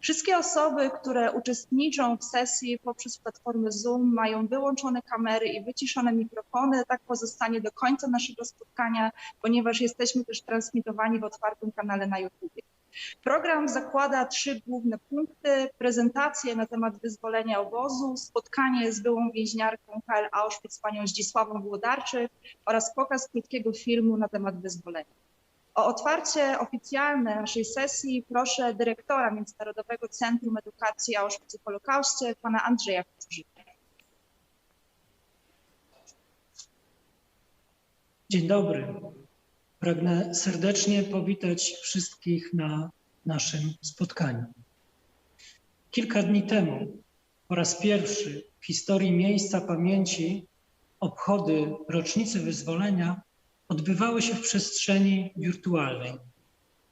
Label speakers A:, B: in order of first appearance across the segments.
A: Wszystkie osoby, które uczestniczą w sesji poprzez platformę Zoom, mają wyłączone kamery i wyciszone mikrofony. Tak pozostanie do końca naszego spotkania, ponieważ jesteśmy też transmitowani w otwartym kanale na YouTube. Program zakłada 3 główne punkty: prezentację na temat wyzwolenia obozu, spotkanie z byłą więźniarką KL Auschwitz, panią Zdzisławą Włodarczyk, oraz pokaz krótkiego filmu na temat wyzwolenia. O otwarcie oficjalne naszej sesji proszę dyrektora Międzynarodowego Centrum Edukacji Auschwitz i Holokauście, pana Andrzeja Kocużyka.
B: Dzień dobry. Pragnę serdecznie powitać wszystkich na naszym spotkaniu. Kilka dni temu po raz pierwszy w historii miejsca pamięci obchody rocznicy wyzwolenia odbywały się w przestrzeni wirtualnej.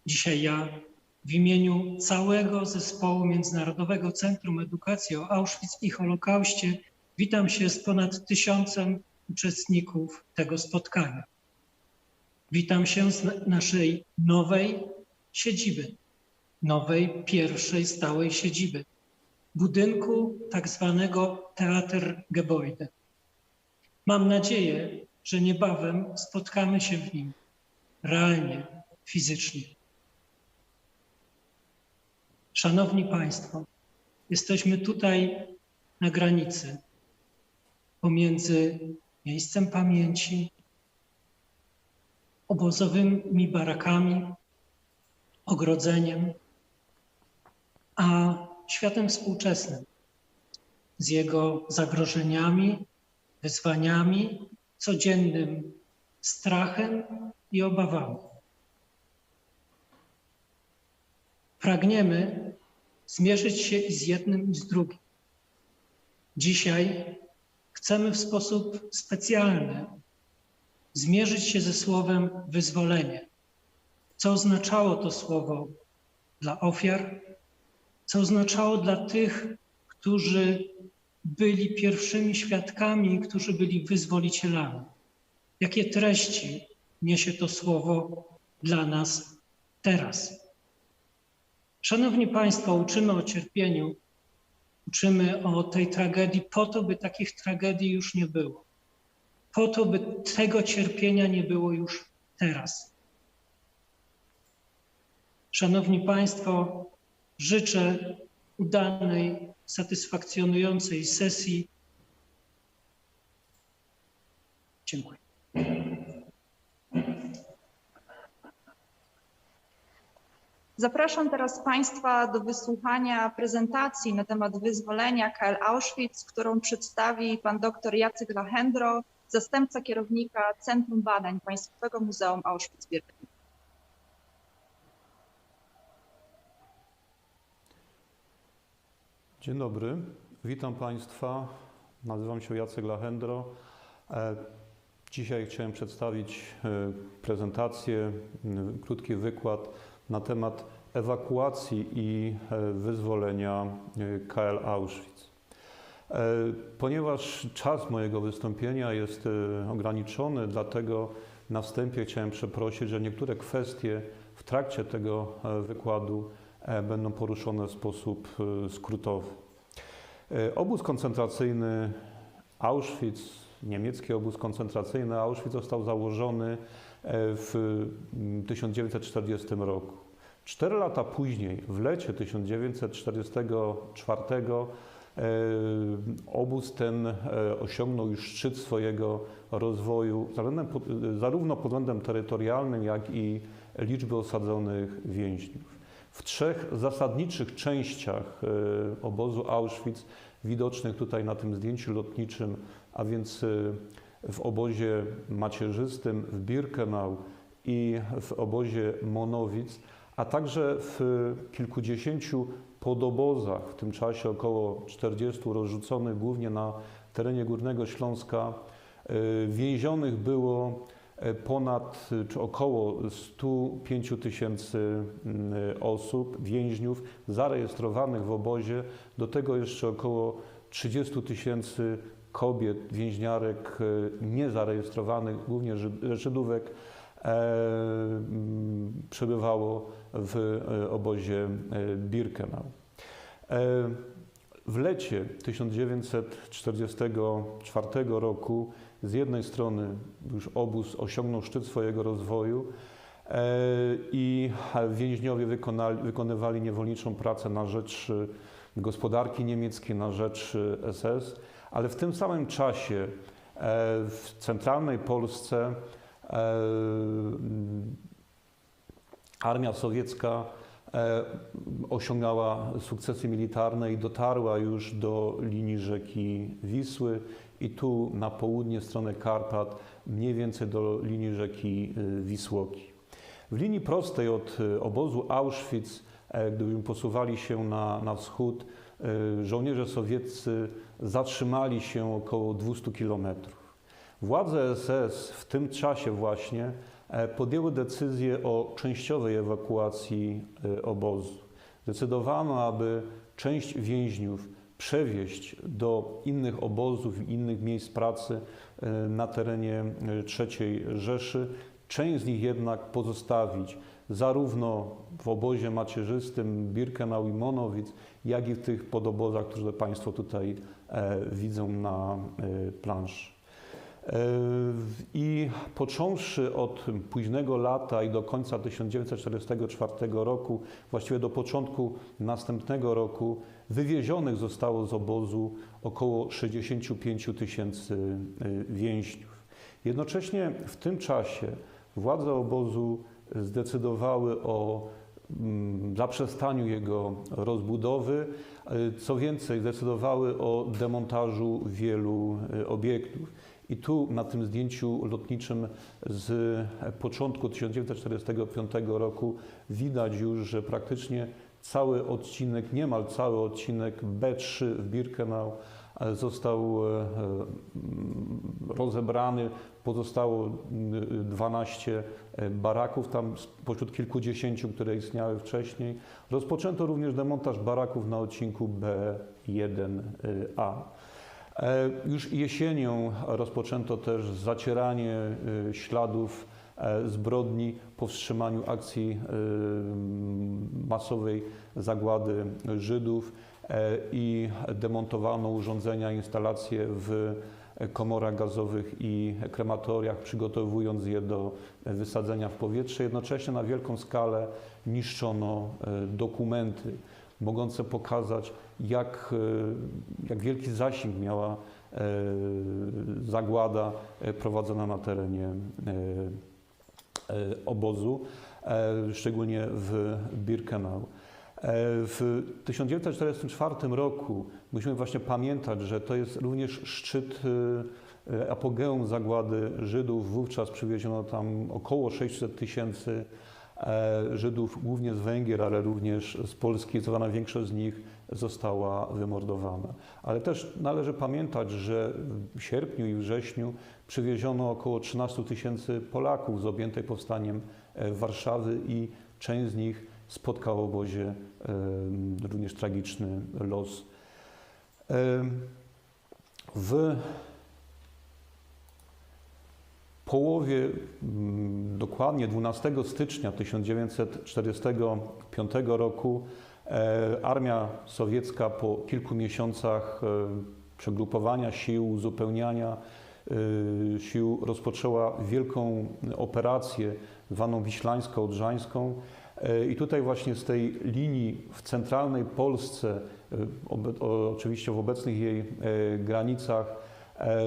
B: Dzisiaj ja w imieniu całego zespołu Międzynarodowego Centrum Edukacji o Auschwitz i Holokauście witam się z ponad 1000 uczestników tego spotkania. Witam się z naszej nowej siedziby, nowej pierwszej stałej siedziby, budynku tak zwanego Theatergebäude. Mam nadzieję, że niebawem spotkamy się w nim realnie, fizycznie. Szanowni Państwo, jesteśmy tutaj na granicy pomiędzy miejscem pamięci, obozowymi barakami, ogrodzeniem, a światem współczesnym z jego zagrożeniami, wyzwaniami, codziennym strachem i obawami. Pragniemy zmierzyć się i z jednym, i z drugim. Dzisiaj chcemy w sposób specjalny zmierzyć się ze słowem wyzwolenie. Co oznaczało to słowo dla ofiar, co oznaczało dla tych, którzy byli pierwszymi świadkami, którzy byli wyzwolicielami. Jakie treści niesie to słowo dla nas teraz? Szanowni Państwo, uczymy o cierpieniu, uczymy o tej tragedii po to, by takich tragedii już nie było. Po to, by tego cierpienia nie było już teraz. Szanowni Państwo, życzę udanej, satysfakcjonującej sesji. Dziękuję.
A: Zapraszam teraz Państwa do wysłuchania prezentacji na temat wyzwolenia KL Auschwitz, którą przedstawi pan dr Jacek Lachendro, zastępca kierownika Centrum Badań Państwowego Muzeum Auschwitz-Birkenau.
C: Dzień dobry, witam Państwa. Nazywam się Jacek Lachendro. Dzisiaj chciałem przedstawić prezentację, krótki wykład na temat ewakuacji i wyzwolenia KL Auschwitz. Ponieważ czas mojego wystąpienia jest ograniczony, dlatego na wstępie chciałem przeprosić, że niektóre kwestie w trakcie tego wykładu będą poruszone w sposób skrótowy. Obóz koncentracyjny Auschwitz, niemiecki obóz koncentracyjny Auschwitz został założony w 1940 roku. 4 lata później, w lecie 1944, obóz ten osiągnął już szczyt swojego rozwoju, zarówno pod względem terytorialnym, jak i liczby osadzonych więźniów. W 3 zasadniczych częściach obozu Auschwitz, widocznych tutaj na tym zdjęciu lotniczym, a więc w obozie macierzystym w Birkenau i w obozie Monowitz, a także w kilkudziesięciu podobozach, w tym czasie około 40 rozrzuconych głównie na terenie Górnego Śląska, więzionych było ponad czy około 105 000 osób, więźniów zarejestrowanych w obozie, do tego jeszcze około 30 000 kobiet, więźniarek niezarejestrowanych, głównie Żydówek, przebywało w obozie Birkenau. W lecie 1944 roku z jednej strony już obóz osiągnął szczyt swojego rozwoju i więźniowie wykonywali niewolniczą pracę na rzecz gospodarki niemieckiej, na rzecz SS, ale w tym samym czasie w centralnej Polsce armia sowiecka osiągała sukcesy militarne i dotarła już do linii rzeki Wisły i tu na południe, w stronę Karpat, mniej więcej do linii rzeki Wisłoki. W linii prostej od obozu Auschwitz, gdybyśmy posuwali się na wschód, żołnierze sowieccy zatrzymali się około 200 kilometrów. Władze SS w tym czasie właśnie podjęły decyzję o częściowej ewakuacji obozu. Decydowano, aby część więźniów przewieźć do innych obozów, innych miejsc pracy na terenie III Rzeszy, część z nich jednak pozostawić zarówno w obozie macierzystym Birkenau i Monowitz, jak i w tych podobozach, które Państwo tutaj widzą na planszy. I począwszy od późnego lata i do końca 1944 roku, właściwie do początku następnego roku, wywiezionych zostało z obozu około 65 000 więźniów. Jednocześnie w tym czasie władze obozu zdecydowały o zaprzestaniu jego rozbudowy, co więcej, zdecydowały o demontażu wielu obiektów. I tu na tym zdjęciu lotniczym z początku 1945 roku widać już, że praktycznie cały odcinek, niemal cały odcinek B3 w Birkenau został rozebrany. Pozostało 12 baraków tam spośród kilkudziesięciu, które istniały wcześniej. Rozpoczęto również demontaż baraków na odcinku B1A. Już jesienią rozpoczęto też zacieranie śladów zbrodni po wstrzymaniu akcji masowej zagłady Żydów i demontowano urządzenia, instalacje w komorach gazowych i krematoriach, przygotowując je do wysadzenia w powietrze. Jednocześnie na wielką skalę niszczono dokumenty mogące pokazać, jak wielki zasięg miała zagłada prowadzona na terenie obozu, szczególnie w Birkenau. W 1944 roku musimy właśnie pamiętać, że to jest również szczyt apogeum zagłady Żydów. Wówczas przywieziono tam około 600 000 Żydów, głównie z Węgier, ale również z Polski. Zdecydowana większość z nich została wymordowana. Ale też należy pamiętać, że w sierpniu i wrześniu przywieziono około 13 000 Polaków z objętej powstaniem Warszawy i część z nich spotkał w obozie również tragiczny los. W połowie, dokładnie 12 stycznia 1945 roku armia sowiecka po kilku miesiącach przegrupowania sił, uzupełniania sił rozpoczęła wielką operację zwaną Wiślańsko-Odrzańską. I tutaj właśnie z tej linii w centralnej Polsce, oczywiście w obecnych jej granicach,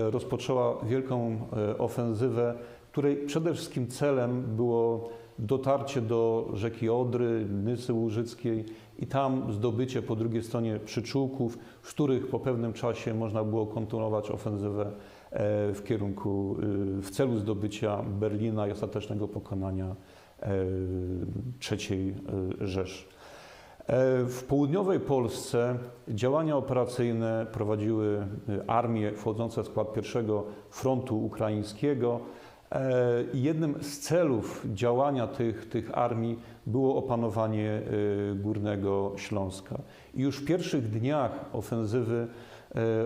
C: rozpoczęła wielką ofensywę, której przede wszystkim celem było dotarcie do rzeki Odry, Nysy Łużyckiej i tam zdobycie po drugiej stronie przyczółków, z których po pewnym czasie można było kontynuować ofensywę w celu zdobycia Berlina i ostatecznego pokonania III Rzeszy. W południowej Polsce działania operacyjne prowadziły armie wchodzące w skład pierwszego frontu ukraińskiego. Jednym z celów działania tych armii było opanowanie Górnego Śląska. I już w pierwszych dniach ofensywy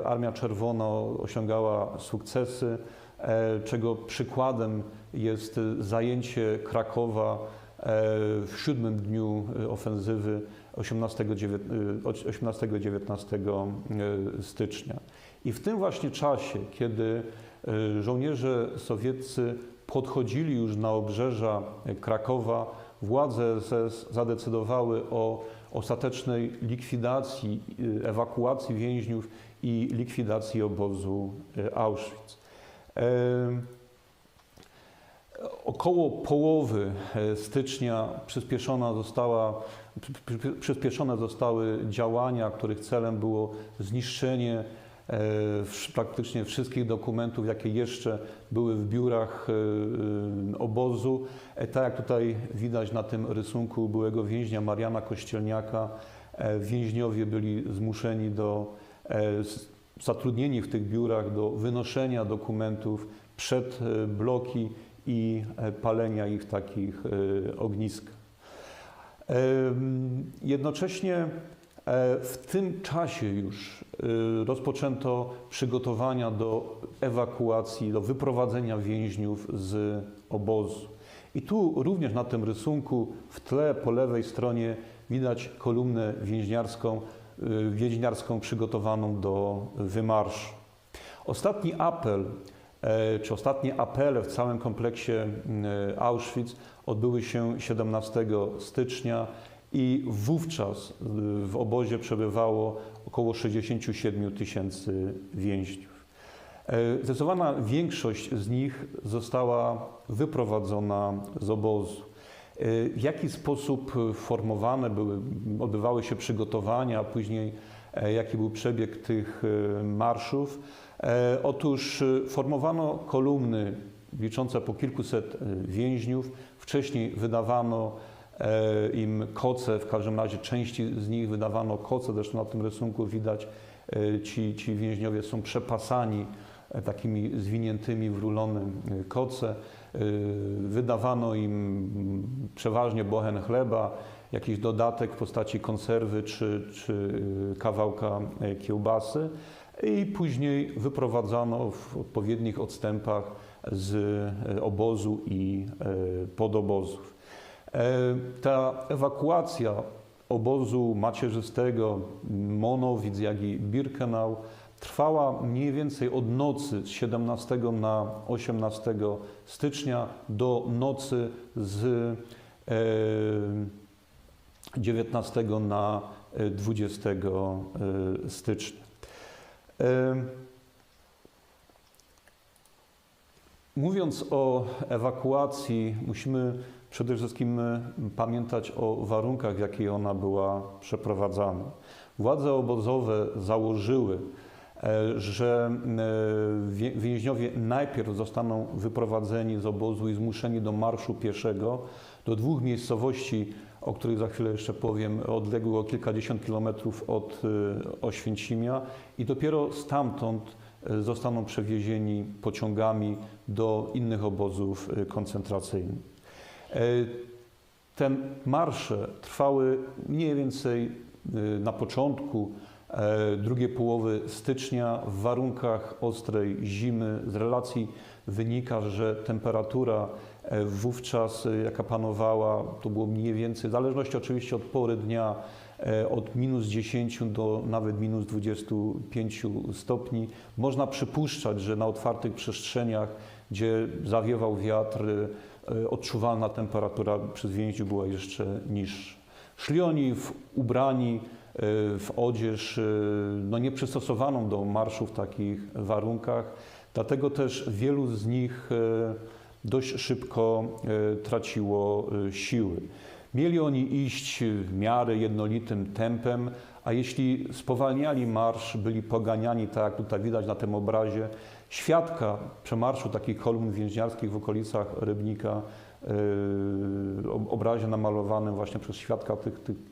C: Armia Czerwona osiągała sukcesy, czego przykładem jest zajęcie Krakowa w 7. dniu ofensywy 18-19 stycznia. I w tym właśnie czasie, kiedy żołnierze sowieccy podchodzili już na obrzeża Krakowa, władze SS zadecydowały o ostatecznej likwidacji, ewakuacji więźniów i likwidacji obozu Auschwitz. Około połowy stycznia przyspieszone zostały działania, których celem było zniszczenie praktycznie wszystkich dokumentów, jakie jeszcze były w biurach obozu. Tak jak tutaj widać na tym rysunku byłego więźnia Mariana Kościelniaka, więźniowie byli zmuszeni zatrudnieni w tych biurach do wynoszenia dokumentów przed bloki i palenia ich w takich ogniskach. Jednocześnie w tym czasie już rozpoczęto przygotowania do ewakuacji, do wyprowadzenia więźniów z obozu. I tu również na tym rysunku w tle po lewej stronie widać kolumnę więźniarską przygotowaną do wymarszu. Ostatni apel, czy ostatnie apele w całym kompleksie Auschwitz odbyły się 17 stycznia i wówczas w obozie przebywało około 67 000 więźniów. Zdecydowana większość z nich została wyprowadzona z obozu. W jaki sposób odbywały się przygotowania, a później jaki był przebieg tych marszów? Otóż formowano kolumny liczące po kilkuset więźniów. Wcześniej wydawano im koce, w każdym razie części z nich wydawano koce, zresztą na tym rysunku widać, ci więźniowie są przepasani takimi zwiniętymi w rulony koce. Wydawano im przeważnie bochen chleba, jakiś dodatek w postaci konserwy czy kawałka kiełbasy i później wyprowadzano w odpowiednich odstępach z obozu i podobozów. Ta ewakuacja obozu macierzystego Monowic, jak i Birkenau trwała mniej więcej od nocy z 17 na 18 stycznia do nocy z 19 na 20 stycznia. Mówiąc o ewakuacji, musimy przede wszystkim pamiętać o warunkach, w jakich ona była przeprowadzana. Władze obozowe założyły, że więźniowie najpierw zostaną wyprowadzeni z obozu i zmuszeni do marszu pieszego do dwóch miejscowości, o których za chwilę jeszcze powiem, odległych o kilkadziesiąt kilometrów od Oświęcimia i dopiero stamtąd zostaną przewiezieni pociągami do innych obozów koncentracyjnych. Te marsze trwały mniej więcej na początku drugiej połowy stycznia w warunkach ostrej zimy. Z relacji wynika, że temperatura wówczas, jaka panowała, to było mniej więcej, w zależności oczywiście od pory dnia, od -10 do nawet -25 stopni. Można przypuszczać, że na otwartych przestrzeniach, gdzie zawiewał wiatr, odczuwalna temperatura przez więźniów była jeszcze niższa. Szli oni ubrani w odzież nieprzystosowaną do marszu w takich warunkach, dlatego też wielu z nich dość szybko traciło siły. Mieli oni iść w miarę jednolitym tempem, a jeśli spowalniali marsz, byli poganiani, tak jak tutaj widać na tym obrazie. Świadka przemarszu takich kolumn więźniarskich w okolicach Rybnika, obrazie namalowanym właśnie przez świadka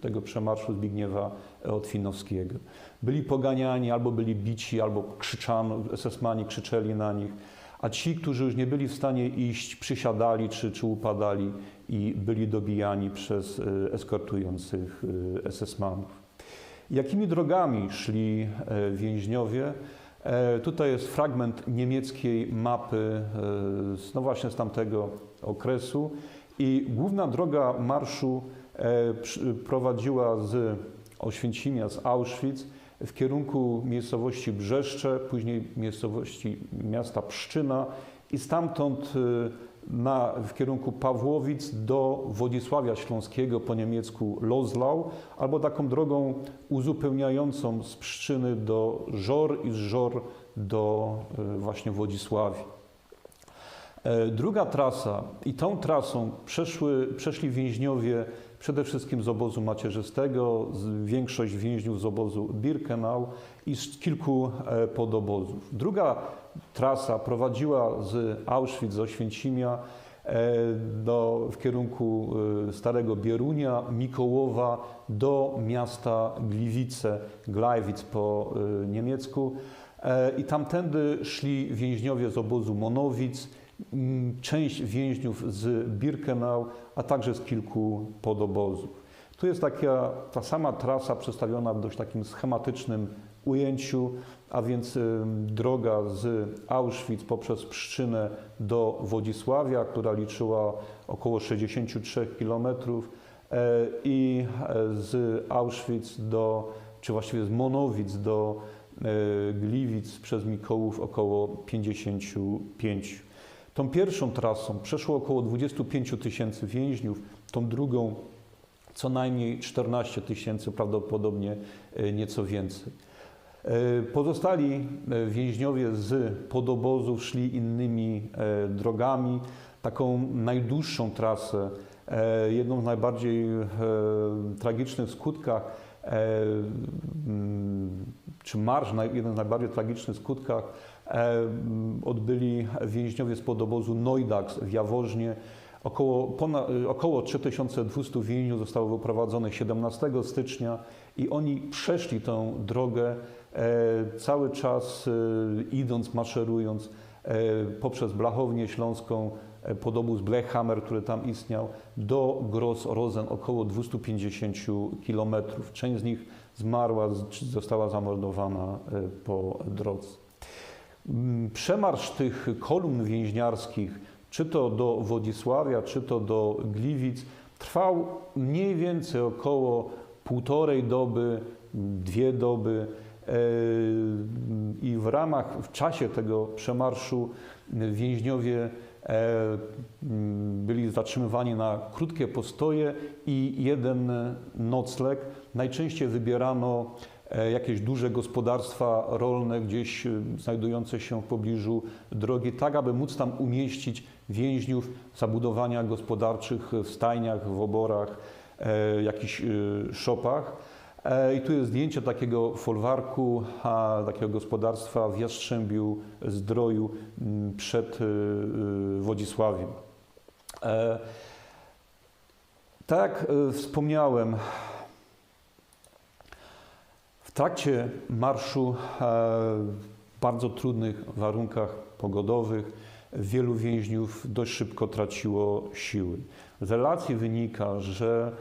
C: tego przemarszu Zbigniewa Otwinowskiego. Byli poganiani, albo byli bici, albo krzyczano, SS-mani krzyczeli na nich, a ci, którzy już nie byli w stanie iść, przysiadali czy upadali i byli dobijani przez eskortujących SS-manów. Jakimi drogami szli więźniowie? Tutaj jest fragment niemieckiej mapy, właśnie z tamtego okresu i główna droga marszu prowadziła z Oświęcimia, z Auschwitz w kierunku miejscowości Brzeszcze, później miejscowości miasta Pszczyna i stamtąd w kierunku Pawłowic do Wodzisławia Śląskiego, po niemiecku Loslau, albo taką drogą uzupełniającą z Pszczyny do Żor i z Żor do właśnie Wodzisławii. Druga trasa i tą trasą przeszli więźniowie przede wszystkim z obozu macierzystego, większość więźniów z obozu Birkenau i z kilku podobozów. Druga trasa prowadziła z Auschwitz, z Oświęcimia w kierunku Starego Bierunia, Mikołowa do miasta Gliwice, Gleiwitz po niemiecku. I tamtędy szli więźniowie z obozu Monowic, część więźniów z Birkenau, a także z kilku podobozów. Tu jest ta sama trasa przedstawiona w dość takim schematycznym ujęciu, a więc droga z Auschwitz poprzez Pszczynę do Wodzisławia, która liczyła około 63 km i z Auschwitz czy właściwie z Monowic do Gliwic przez Mikołów około 55. Tą pierwszą trasą przeszło około 25 tysięcy więźniów, tą drugą co najmniej 14 tysięcy, prawdopodobnie nieco więcej. Pozostali więźniowie z podobozów szli innymi drogami. Taką najdłuższą trasę, jedną z najbardziej tragicznych w skutkach, czy marsz, jeden z najbardziej tragicznych w skutkach, odbyli więźniowie z podobozu Neudax w Jaworznie. Około 3200 więźniów zostało wyprowadzonych 17 stycznia i oni przeszli tę drogę cały czas idąc, maszerując poprzez Blachownię Śląską, podobóz Blechhammer, który tam istniał, do Gross-Rosen, około 250 km. Część z nich zmarła, czy została zamordowana po drodze. Przemarsz tych kolumn więźniarskich, czy to do Wodzisławia, czy to do Gliwic, trwał mniej więcej około 1,5 doby, 2 doby i w czasie tego przemarszu więźniowie byli zatrzymywani na krótkie postoje i jeden nocleg. Najczęściej wybierano jakieś duże gospodarstwa rolne gdzieś znajdujące się w pobliżu drogi, tak aby móc tam umieścić więźniów w zabudowaniach gospodarczych, w stajniach, w oborach, jakichś szopach. I tu jest zdjęcie takiego folwarku, takiego gospodarstwa w Jastrzębiu Zdroju przed Wodzisławiem. Tak jak wspomniałem, w trakcie marszu w bardzo trudnych warunkach pogodowych wielu więźniów dość szybko traciło siły. Z relacji wynika, że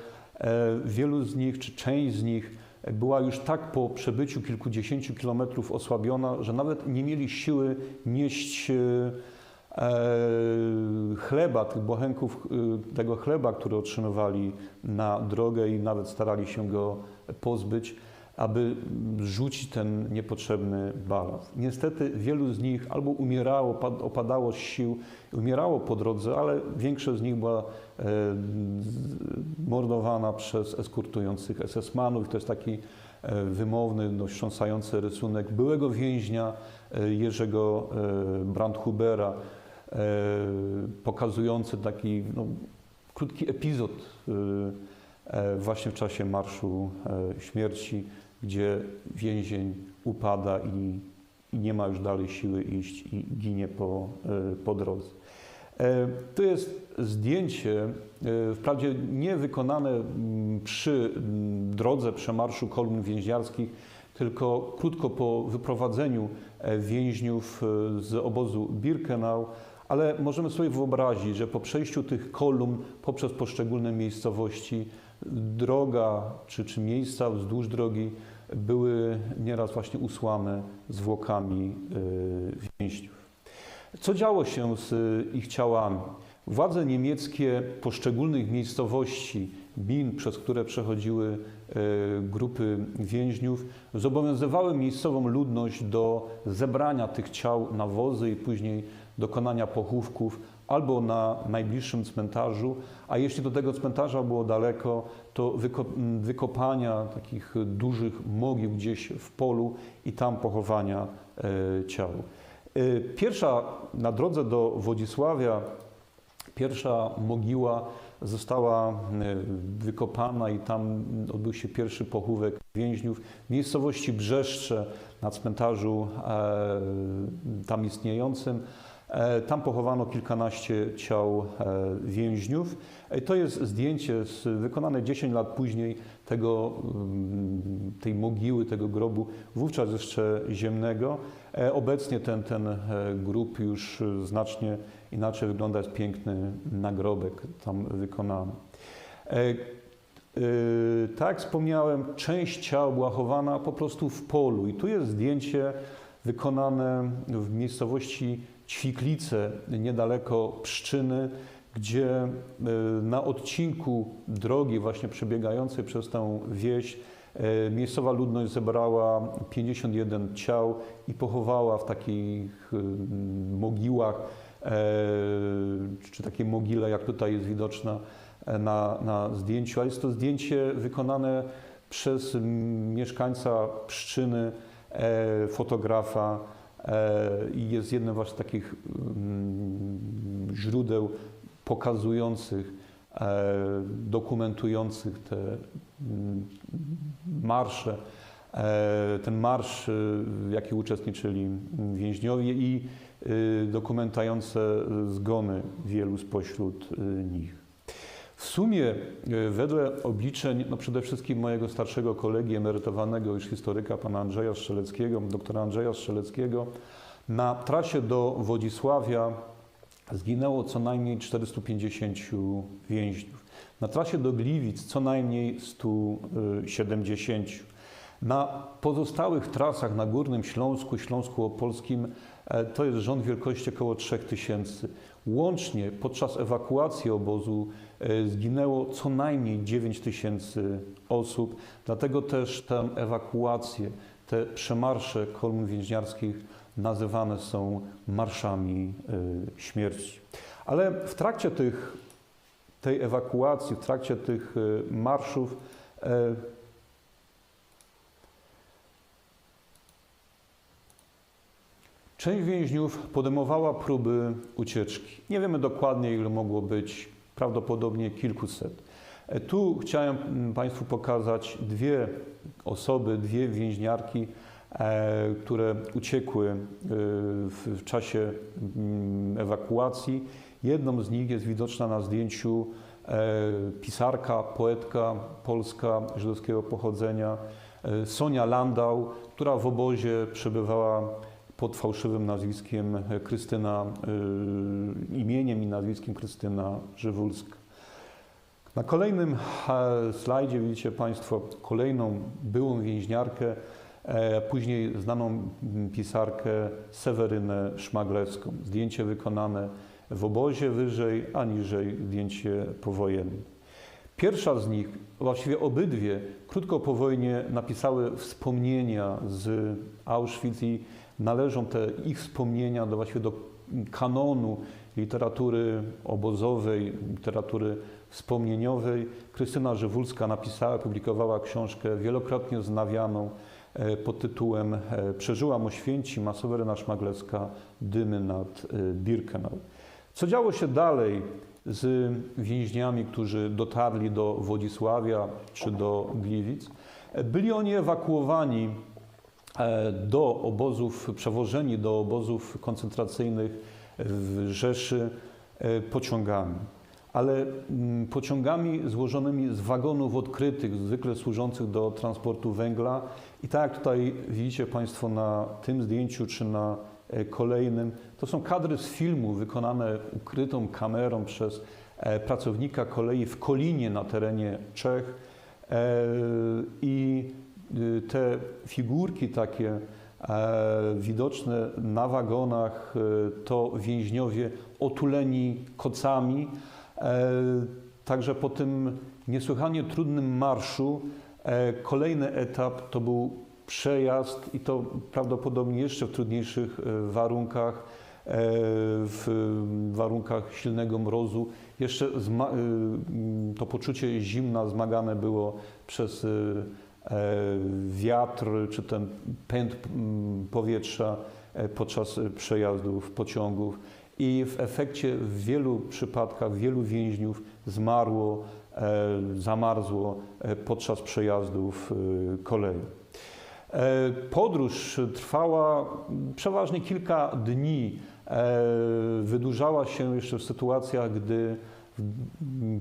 C: wielu z nich, czy część z nich była już tak po przebyciu kilkudziesięciu kilometrów osłabiona, że nawet nie mieli siły nieść chleba, tych bochenków tego chleba, który otrzymywali na drogę i nawet starali się go pozbyć, aby zrzucić ten niepotrzebny balast. Niestety wielu z nich albo umierało, opadało z sił, umierało po drodze, ale większość z nich była mordowana przez eskortujących SS-manów. To jest taki wymowny, dość wstrząsający rysunek byłego więźnia Jerzego Brandhubera, pokazujący taki krótki epizod właśnie w czasie Marszu Śmierci, gdzie więzień upada i nie ma już dalej siły iść i ginie po drodze. To jest zdjęcie, wprawdzie nie wykonane przy drodze przemarszu kolumn więźniarskich, tylko krótko po wyprowadzeniu więźniów z obozu Birkenau, ale możemy sobie wyobrazić, że po przejściu tych kolumn poprzez poszczególne miejscowości droga czy miejsca wzdłuż drogi były nieraz właśnie usłane zwłokami więźniów. Co działo się z ich ciałami? Władze niemieckie poszczególnych miejscowości, min, przez które przechodziły grupy więźniów, zobowiązywały miejscową ludność do zebrania tych ciał na wozy i później dokonania pochówków albo na najbliższym cmentarzu, a jeśli do tego cmentarza było daleko, to wykopania takich dużych mogił gdzieś w polu i tam pochowania ciał. Pierwsza na drodze do Wodzisławia, pierwsza mogiła została wykopana i tam odbył się pierwszy pochówek więźniów w miejscowości Brzeszcze na cmentarzu tam istniejącym. Tam pochowano kilkanaście ciał więźniów. To jest zdjęcie wykonane 10 lat później tej mogiły, tego grobu, wówczas jeszcze ziemnego. Obecnie ten grób już znacznie inaczej wygląda, jest piękny nagrobek tam wykonany. Tak jak wspomniałem, część ciał była chowana po prostu w polu i tu jest zdjęcie wykonane w miejscowości Ćwiklice, niedaleko Pszczyny, gdzie na odcinku drogi właśnie przebiegającej przez tę wieś miejscowa ludność zebrała 51 ciał i pochowała w takich mogiłach, czy takiej mogile, jak tutaj jest widoczna na zdjęciu. A jest to zdjęcie wykonane przez mieszkańca Pszczyny, fotografa, i jest jednym właśnie z takich źródeł pokazujących, dokumentujących te marsze, ten marsz, w jaki uczestniczyli więźniowie i dokumentujące zgony wielu spośród nich. W sumie wedle obliczeń, przede wszystkim mojego starszego kolegi, emerytowanego już historyka, pana Andrzeja Strzeleckiego, doktora Andrzeja Strzeleckiego, na trasie do Wodzisławia zginęło co najmniej 450 więźniów. Na trasie do Gliwic co najmniej 170. Na pozostałych trasach na Górnym Śląsku, Śląsku Opolskim to jest rząd wielkości około 3000. Łącznie podczas ewakuacji obozu zginęło co najmniej 9000 osób. Dlatego też tę ewakuację, te przemarsze kolumn więźniarskich nazywane są marszami śmierci. Ale w trakcie tej ewakuacji, w trakcie tych marszów część więźniów podejmowała próby ucieczki. Nie wiemy dokładnie, ile mogło być, prawdopodobnie kilkuset. Tu chciałem Państwu pokazać dwie osoby, dwie więźniarki, które uciekły w czasie ewakuacji. Jedną z nich jest widoczna na zdjęciu pisarka, poetka polska żydowskiego pochodzenia, Sonia Landau, która w obozie przebywała pod fałszywym nazwiskiem imieniem i nazwiskiem Krystyna Żywulska. Na kolejnym slajdzie widzicie Państwo kolejną byłą więźniarkę, później znaną pisarkę Sewerynę Szmaglewską. Zdjęcie wykonane w obozie wyżej, a niżej zdjęcie powojenne. Pierwsza z nich, właściwie obydwie, krótko po wojnie napisały wspomnienia z Auschwitz i należą te ich wspomnienia właściwie do kanonu literatury obozowej, literatury wspomnieniowej. Krystyna Żywulska napisała, publikowała książkę wielokrotnie wznawianą pod tytułem Przeżyłam Oświęcim, a Seweryna Szmaglewska Dymy nad Birkenau. Co działo się dalej z więźniami, którzy dotarli do Wodzisławia czy do Gliwic? Byli oni ewakuowani do obozów, przewożeni do obozów koncentracyjnych w Rzeszy pociągami. Ale pociągami złożonymi z wagonów odkrytych, zwykle służących do transportu węgla. I tak jak tutaj widzicie Państwo na tym zdjęciu czy na kolejnym, to są kadry z filmu wykonane ukrytą kamerą przez pracownika kolei w Kolinie na terenie Czech. I te figurki takie widoczne na wagonach to więźniowie otuleni kocami. Także po tym niesłychanie trudnym marszu kolejny etap to był przejazd i to prawdopodobnie jeszcze w trudniejszych warunkach, w warunkach silnego mrozu. Jeszcze to poczucie zimna zmagane było przez wiatr czy ten pęd powietrza podczas przejazdów pociągów i w efekcie w wielu przypadkach wielu więźniów zmarło, zamarzło podczas przejazdów kolei. Podróż trwała przeważnie kilka dni. Wydłużała się jeszcze w sytuacjach, gdy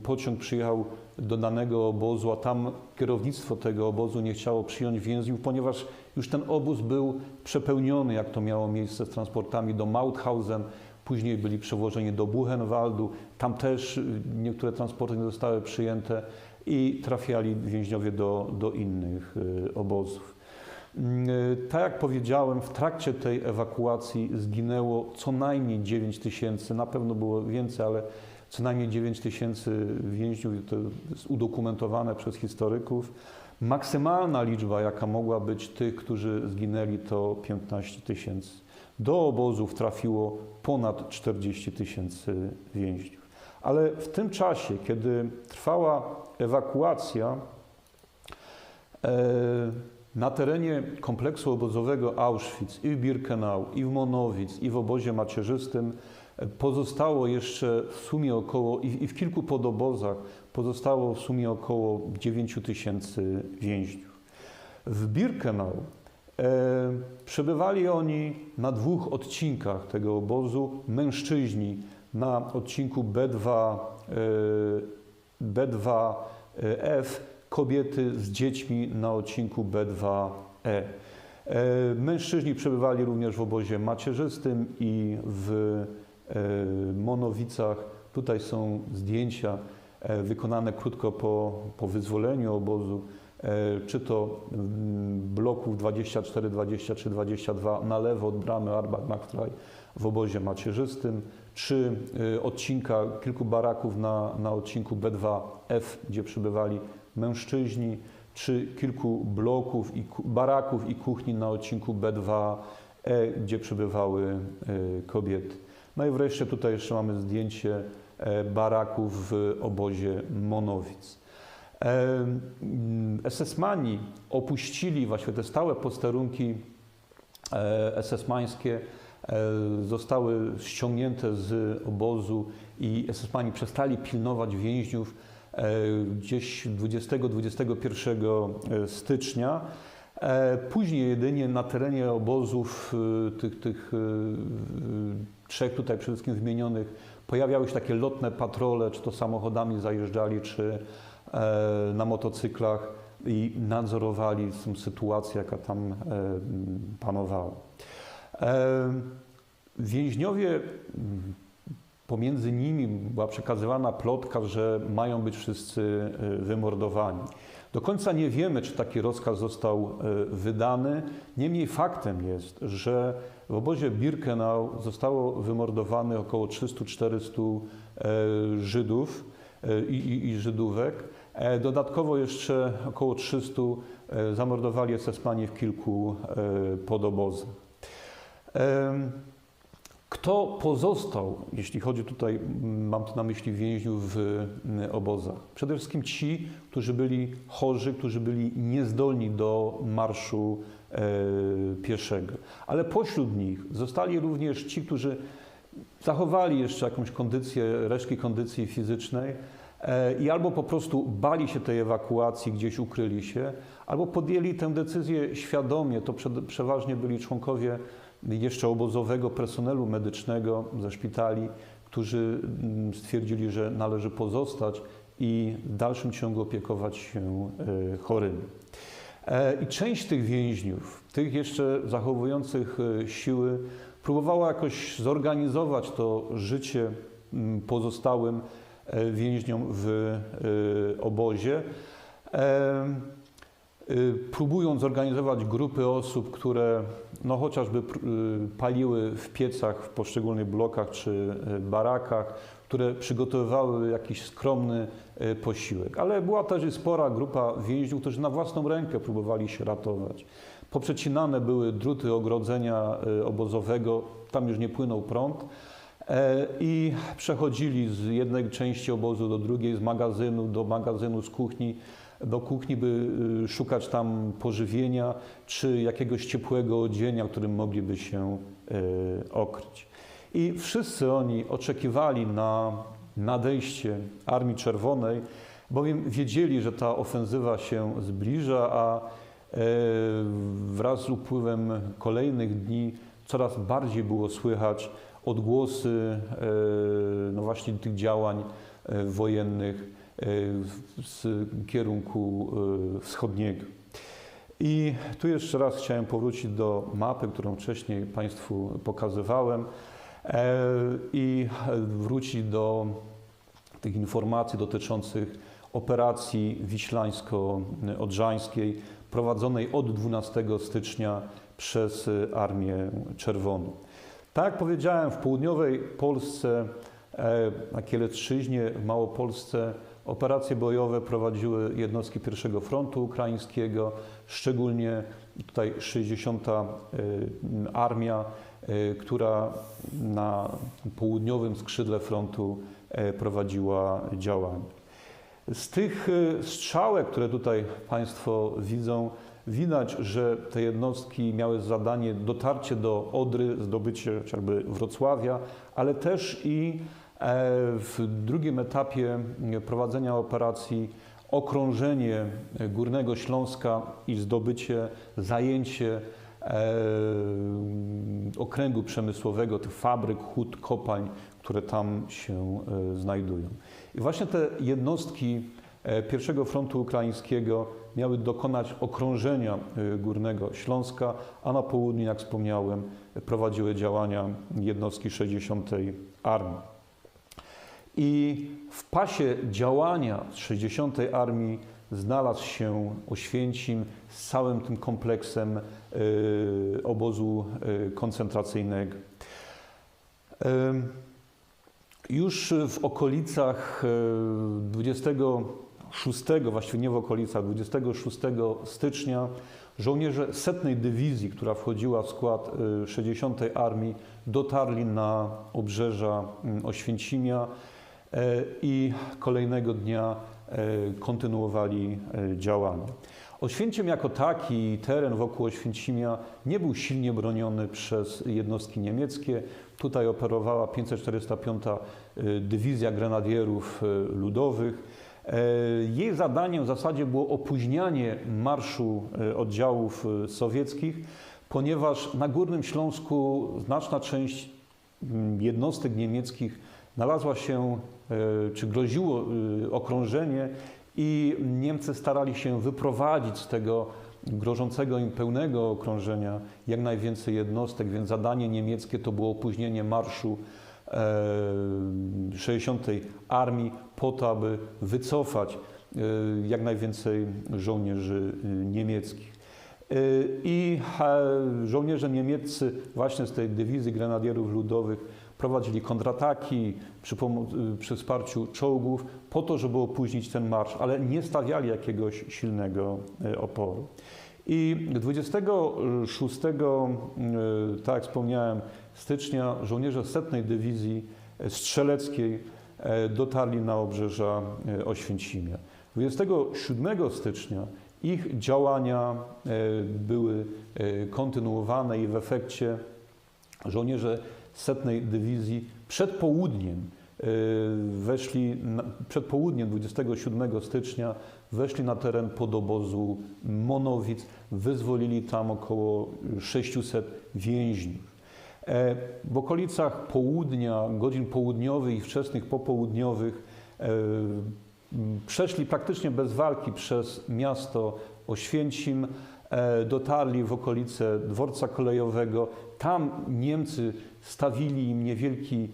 C: pociąg przyjechał do danego obozu, a tam kierownictwo tego obozu nie chciało przyjąć więźniów, ponieważ już ten obóz był przepełniony, jak to miało miejsce z transportami do Mauthausen. Później byli przewożeni do Buchenwaldu. Tam też niektóre transporty nie zostały przyjęte i trafiali więźniowie do innych obozów. Tak jak powiedziałem, w trakcie tej ewakuacji zginęło co najmniej 9 tysięcy, na pewno było więcej, ale co najmniej 9 tysięcy więźniów, to jest udokumentowane przez historyków. Maksymalna liczba, jaka mogła być tych, którzy zginęli, to 15 tysięcy. Do obozów trafiło ponad 40 tysięcy więźniów. Ale w tym czasie, kiedy trwała ewakuacja, na terenie kompleksu obozowego Auschwitz i w Birkenau, i w Monowitz, i w obozie macierzystym pozostało jeszcze w sumie i w kilku podobozach pozostało w sumie około 9 tysięcy więźniów. W Birkenau przebywali oni na 2 odcinkach tego obozu. Mężczyźni na odcinku B2F, kobiety z dziećmi na odcinku B2E. Mężczyźni przebywali również w obozie macierzystym i w Monowicach. Tutaj są zdjęcia wykonane krótko po wyzwoleniu obozu, czy to bloków 24, 23, 22 na lewo od bramy Arbeit-Marktfrei w obozie macierzystym, czy odcinka kilku baraków na odcinku B2F, gdzie przebywali mężczyźni, czy kilku bloków i baraków i kuchni na odcinku B2E, gdzie przebywały kobiety. No i wreszcie tutaj jeszcze mamy zdjęcie baraków w obozie Monowitz. SS-mani opuścili właśnie te stałe posterunki SS-mańskie, zostały ściągnięte z obozu i SS-mani przestali pilnować więźniów gdzieś 20-21 stycznia. Później jedynie na terenie obozów tych 3 tutaj przede wszystkim wymienionych pojawiały się takie lotne patrole, czy to samochodami zajeżdżali, czy na motocyklach i nadzorowali tę sytuację, jaka tam panowała. Więźniowie, pomiędzy nimi była przekazywana plotka, że mają być wszyscy wymordowani. Do końca nie wiemy, czy taki rozkaz został wydany. Niemniej faktem jest, że w obozie Birkenau zostało wymordowanych około 300-400 Żydów i Żydówek. Dodatkowo jeszcze około 300 zamordowali SS-mani w kilku podobozach. Kto pozostał, jeśli chodzi tutaj, mam tu na myśli więźniów w obozach? Przede wszystkim ci, którzy byli chorzy, którzy byli niezdolni do marszu pieszego. Ale pośród nich zostali również ci, którzy zachowali jeszcze jakąś kondycję, resztki kondycji fizycznej i albo po prostu bali się tej ewakuacji, gdzieś ukryli się, albo podjęli tę decyzję świadomie. To przeważnie byli członkowie jeszcze obozowego personelu medycznego ze szpitali, którzy stwierdzili, że należy pozostać i w dalszym ciągu opiekować się chorymi. I część tych więźniów, tych jeszcze zachowujących siły, próbowała jakoś zorganizować to życie pozostałym więźniom w obozie, próbując zorganizować grupy osób, które no, chociażby paliły w piecach w poszczególnych blokach czy barakach, które przygotowywały jakiś skromny posiłek. Ale była też i spora grupa więźniów, którzy na własną rękę próbowali się ratować. Poprzecinane były druty ogrodzenia obozowego, tam już nie płynął prąd i przechodzili z jednej części obozu do drugiej, z magazynu do magazynu, z kuchni do kuchni, by szukać tam pożywienia czy jakiegoś ciepłego odzienia, którym mogliby się okryć. I wszyscy oni oczekiwali na nadejście Armii Czerwonej, bowiem wiedzieli, że ta ofensywa się zbliża, a wraz z upływem kolejnych dni coraz bardziej było słychać odgłosy no właśnie tych działań wojennych z kierunku wschodniego. I tu jeszcze raz chciałem powrócić do mapy, którą wcześniej Państwu pokazywałem i wrócić do tych informacji dotyczących operacji wiślańsko-odrzańskiej prowadzonej od 12 stycznia przez Armię Czerwoną. Tak jak powiedziałem, w południowej Polsce, na Kielecczyźnie, w Małopolsce operacje bojowe prowadziły jednostki I Frontu Ukraińskiego, szczególnie tutaj 60. Armia, która na południowym skrzydle frontu prowadziła działania. Z tych strzałek, które tutaj Państwo widzą, widać, że te jednostki miały zadanie dotarcie do Odry, zdobycie chociażby Wrocławia, ale też i w drugim etapie prowadzenia operacji okrążenie Górnego Śląska i zdobycie, zajęcie okręgu przemysłowego, tych fabryk, hut, kopalń, które tam się znajdują. I właśnie te jednostki I Frontu Ukraińskiego miały dokonać okrążenia Górnego Śląska, a na południu, jak wspomniałem, prowadziły działania jednostki 60. Armii. I w pasie działania 60. Armii znalazł się Oświęcim z całym tym kompleksem obozu koncentracyjnego. Już w okolicach 26, właściwie nie w okolicach, 26 stycznia żołnierze 100. Dywizji, która wchodziła w skład 60. Armii, dotarli na obrzeża Oświęcimia i kolejnego dnia kontynuowali działania. Oświęcim jako taki, teren wokół Oświęcimia nie był silnie broniony przez jednostki niemieckie. Tutaj operowała 545. Dywizja Grenadierów Ludowych. Jej zadaniem w zasadzie było opóźnianie marszu oddziałów sowieckich, ponieważ na Górnym Śląsku znaczna część jednostek niemieckich znalazła się, czy groziło okrążenie i Niemcy starali się wyprowadzić z tego grożącego im pełnego okrążenia jak najwięcej jednostek, więc zadanie niemieckie to było opóźnienie marszu 60. Armii po to, aby wycofać jak najwięcej żołnierzy niemieckich. I żołnierze niemieccy właśnie z tej dywizji Grenadierów Ludowych prowadzili kontrataki przy wsparciu czołgów po to, żeby opóźnić ten marsz, ale nie stawiali jakiegoś silnego oporu. I 26, tak jak wspomniałem, stycznia żołnierze 100. Dywizji Strzeleckiej dotarli na obrzeża Oświęcimia. 27 stycznia ich działania były kontynuowane i w efekcie żołnierze 100. Dywizji przed południem 27 stycznia weszli na teren podobozu Monowic, wyzwolili tam około 600 więźniów. W okolicach południa, godzin południowych i wczesnych popołudniowych przeszli praktycznie bez walki przez miasto Oświęcim, dotarli w okolice dworca kolejowego. Tam Niemcy stawili im niewielki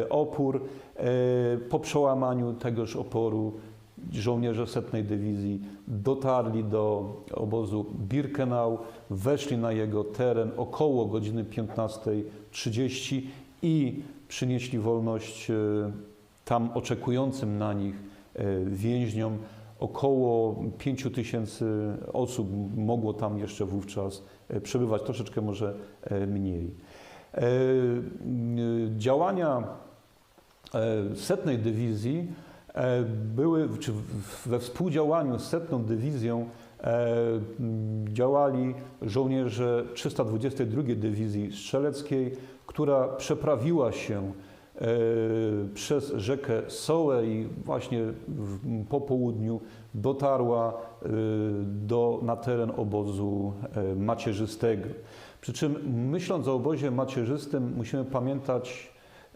C: opór. Po przełamaniu tegoż oporu żołnierze 100. Dywizji dotarli do obozu Birkenau, weszli na jego teren około godziny 15:30 i przynieśli wolność tam oczekującym na nich więźniom. Około 5000 osób mogło tam jeszcze wówczas przebywać, troszeczkę może mniej. Działania 100. Dywizji były, czy we współdziałaniu z 100. Dywizją działali żołnierze 322 Dywizji Strzeleckiej, która przeprawiła się przez rzekę Sołę i właśnie po południu dotarła na teren obozu macierzystego. Przy czym myśląc o obozie macierzystym musimy pamiętać,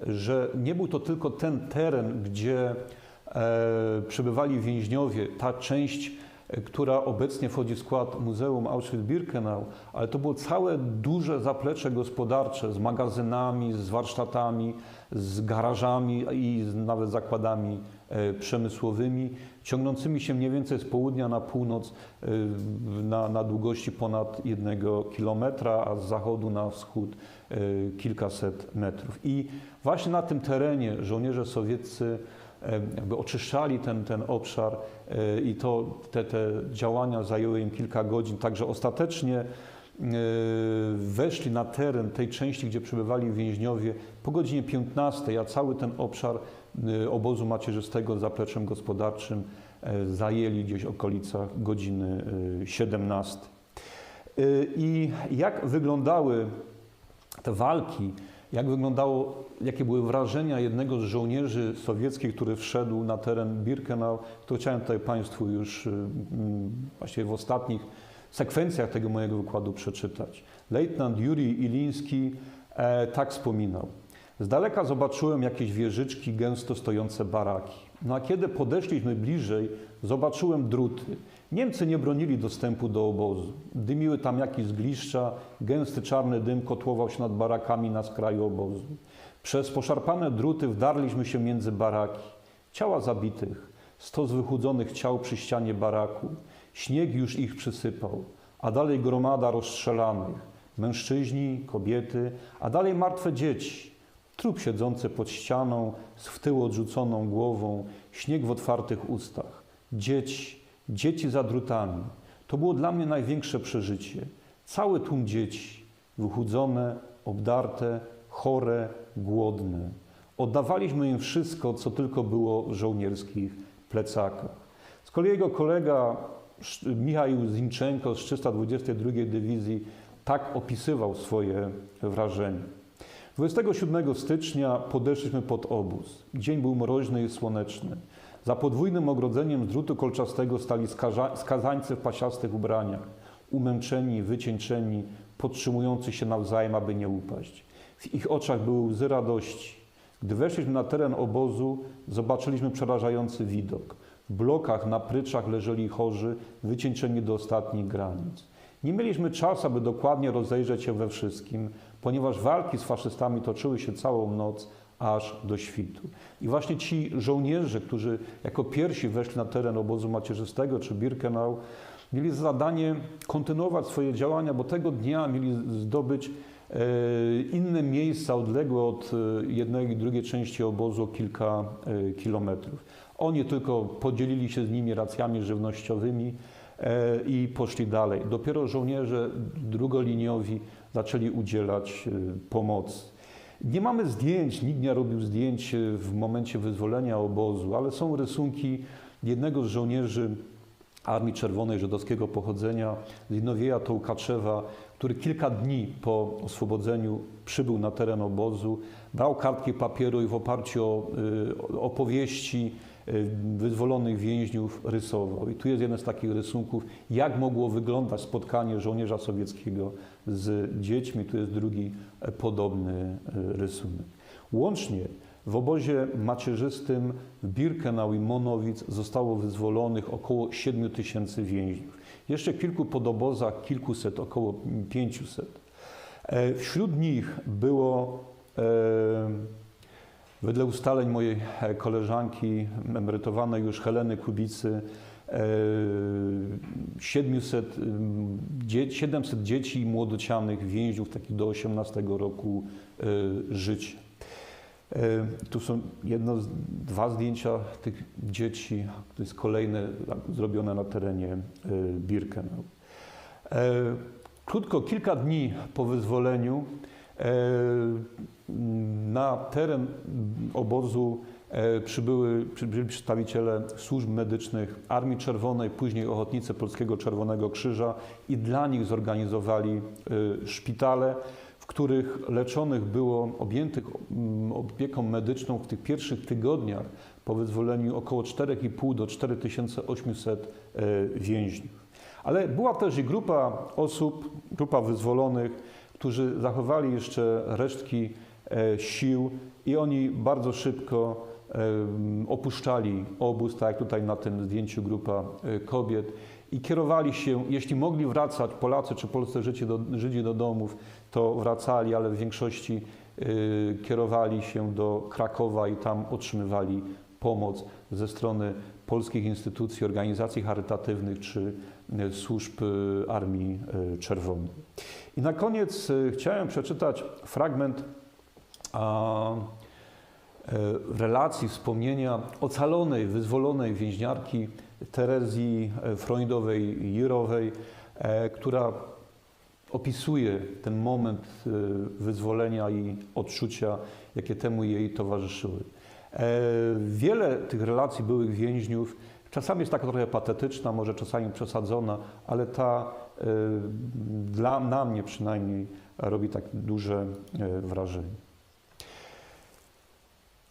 C: że nie był to tylko ten teren, gdzie przebywali więźniowie, ta część, która obecnie wchodzi w skład Muzeum Auschwitz-Birkenau, ale to było całe duże zaplecze gospodarcze z magazynami, z warsztatami, z garażami i nawet zakładami przemysłowymi, ciągnącymi się mniej więcej z południa na północ na długości ponad 1 kilometra, a z zachodu na wschód kilkaset metrów. I właśnie na tym terenie żołnierze sowieccy jakby oczyszczali ten obszar i te działania zajęły im kilka godzin, także ostatecznie weszli na teren tej części, gdzie przebywali więźniowie po godzinie 15, a cały ten obszar obozu macierzystego z zapleczem gospodarczym zajęli gdzieś w okolicach godziny 17. I jak wyglądały te walki, jakie były wrażenia jednego z żołnierzy sowieckich, który wszedł na teren Birkenau, to chciałem tutaj Państwu już właściwie w ostatnich sekwencjach tego mojego wykładu przeczytać. Lejtnant Jurij Iliński tak wspominał. Z daleka zobaczyłem jakieś wieżyczki, gęsto stojące baraki. No a kiedy podeszliśmy bliżej, zobaczyłem druty. Niemcy nie bronili dostępu do obozu. Dymiły tam jakieś zgliszcza, gęsty czarny dym kotłował się nad barakami na skraju obozu. Przez poszarpane druty wdarliśmy się między baraki. Ciała zabitych, 100 wychudzonych ciał przy ścianie baraku. Śnieg już ich przysypał, a dalej gromada rozstrzelanych. Mężczyźni, kobiety, a dalej martwe dzieci. Trup siedzący pod ścianą, z w tył odrzuconą głową, śnieg w otwartych ustach. Dzieci za drutami. To było dla mnie największe przeżycie. Cały tłum dzieci, wychudzone, obdarte, chore, głodne. Oddawaliśmy im wszystko, co tylko było w żołnierskich plecakach. Z kolei jego kolega Michał Zinczenko z 322 Dywizji tak opisywał swoje wrażenie. 27 stycznia podeszliśmy pod obóz. Dzień był mroźny i słoneczny. Za podwójnym ogrodzeniem z drutu kolczastego stali skazańcy w pasiastych ubraniach, umęczeni, wycieńczeni, podtrzymujący się nawzajem, aby nie upaść. W ich oczach były łzy radości. Gdy weszliśmy na teren obozu, zobaczyliśmy przerażający widok. W blokach na pryczach leżeli chorzy, wycieńczeni do ostatnich granic. Nie mieliśmy czasu, aby dokładnie rozejrzeć się we wszystkim, ponieważ walki z faszystami toczyły się całą noc, aż do świtu. I właśnie ci żołnierze, którzy jako pierwsi weszli na teren obozu macierzystego czy Birkenau, mieli za zadanie kontynuować swoje działania, bo tego dnia mieli zdobyć inne miejsca odległe od jednej i drugiej części obozu o kilka kilometrów. Oni tylko podzielili się z nimi racjami żywnościowymi i poszli dalej. Dopiero żołnierze drugoliniowi zaczęli udzielać pomocy. Nie mamy zdjęć, nikt nie robił zdjęć w momencie wyzwolenia obozu, ale są rysunki jednego z żołnierzy Armii Czerwonej żydowskiego pochodzenia, Zinowieja Tołkaczewa, który kilka dni po oswobodzeniu przybył na teren obozu, brał kartki papieru i w oparciu o opowieści wyzwolonych więźniów rysował. I tu jest jeden z takich rysunków, jak mogło wyglądać spotkanie żołnierza sowieckiego z dziećmi. Tu jest drugi podobny rysunek. Łącznie w obozie macierzystym w Birkenau i Monowic zostało wyzwolonych około 7000 więźniów. Jeszcze w kilku podobozach kilkuset, około 500. Wśród nich było, wedle ustaleń mojej koleżanki, emerytowanej już Heleny Kubicy, 700 dzieci i młodocianych więźniów, takich do 18 roku życia. Tu są dwa zdjęcia tych dzieci, to jest kolejne zrobione na terenie Birkenau. Krótko, kilka dni po wyzwoleniu na teren obozu przybyli przedstawiciele służb medycznych Armii Czerwonej, później ochotnicy Polskiego Czerwonego Krzyża i dla nich zorganizowali szpitale, w których leczonych było objętych opieką medyczną w tych pierwszych tygodniach po wyzwoleniu około 4,5 do 4800 więźniów. Ale była też i grupa osób, grupa wyzwolonych, którzy zachowali jeszcze resztki sił i oni bardzo szybko opuszczali obóz, tak jak tutaj na tym zdjęciu grupa kobiet, i kierowali się, jeśli mogli wracać, Polacy czy polscy Żydzi do domów, to wracali, ale w większości kierowali się do Krakowa i tam otrzymywali pomoc ze strony polskich instytucji, organizacji charytatywnych czy służb Armii Czerwonej. I na koniec chciałem przeczytać fragment relacji, wspomnienia ocalonej, wyzwolonej więźniarki Terezji Freundowej-Jirowej, która opisuje ten moment wyzwolenia i odczucia, jakie temu jej towarzyszyły. Wiele tych relacji byłych więźniów czasami jest taka trochę patetyczna, może czasami przesadzona, ale ta na mnie przynajmniej robi tak duże wrażenie.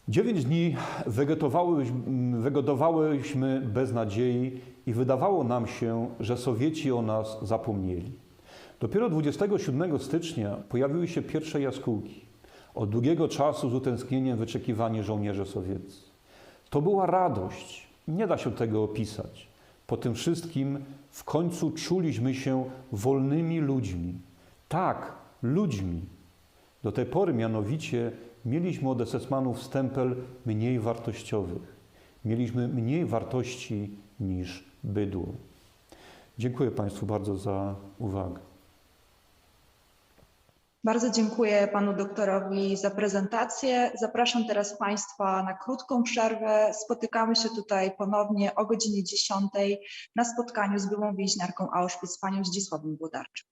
C: 9 dni wegetowałyśmy bez nadziei i wydawało nam się, że Sowieci o nas zapomnieli. Dopiero 27 stycznia pojawiły się pierwsze jaskółki. Od długiego czasu z utęsknieniem wyczekiwani żołnierze sowieccy. To była radość. Nie da się tego opisać. Po tym wszystkim w końcu czuliśmy się wolnymi ludźmi. Tak, ludźmi. Do tej pory mianowicie mieliśmy od esesmanów stempel mniej wartościowych. Mieliśmy mniej wartości niż bydło. Dziękuję Państwu bardzo za uwagę.
A: Bardzo dziękuję panu doktorowi za prezentację. Zapraszam teraz Państwa na krótką przerwę. Spotykamy się tutaj ponownie o godzinie 10 na spotkaniu z byłą więźniarką Auschwitz, panią Zdzisławą Włodarczyk.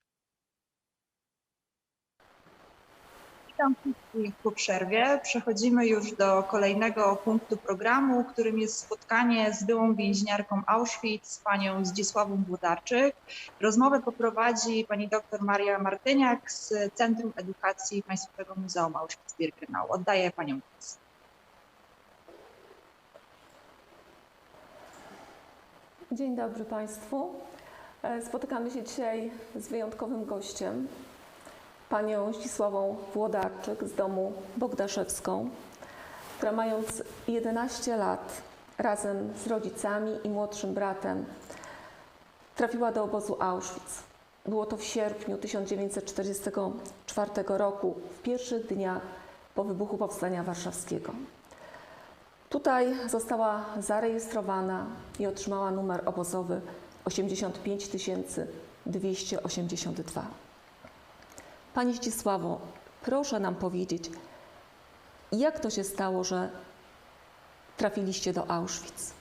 A: Witam wszystkich po przerwie. Przechodzimy już do kolejnego punktu programu, którym jest spotkanie z byłą więźniarką Auschwitz, panią Zdzisławą Włodarczyk. Rozmowę poprowadzi pani dr Maria Martyniak z Centrum Edukacji Państwowego Muzeum Auschwitz-Birkenau. Oddaję panią głos.
D: Dzień dobry Państwu. Spotykamy się dzisiaj z wyjątkowym gościem, panią Zdzisławą Włodarczyk z domu Bogdaszewską, która mając 11 lat razem z rodzicami i młodszym bratem trafiła do obozu Auschwitz. Było to w sierpniu 1944 roku, w pierwszych dniach po wybuchu Powstania Warszawskiego. Tutaj została zarejestrowana i otrzymała numer obozowy 85 282. Pani Zdzisławo, proszę nam powiedzieć, jak to się stało, że trafiliście do Auschwitz?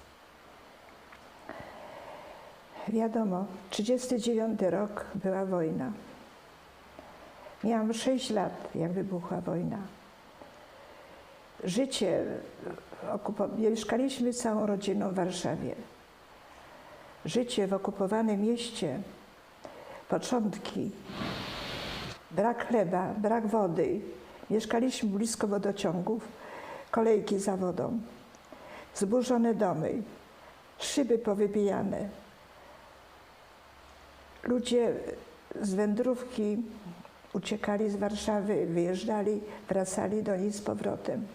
E: Wiadomo, 1939 rok była wojna. Miałam 6 lat, jak wybuchła wojna. Życie, mieszkaliśmy całą rodziną w Warszawie. Życie w okupowanym mieście, początki, brak chleba, brak wody. Mieszkaliśmy blisko wodociągów, kolejki za wodą, zburzone domy, szyby powybijane. Ludzie z wędrówki uciekali z Warszawy, wyjeżdżali, wracali do niej z powrotem.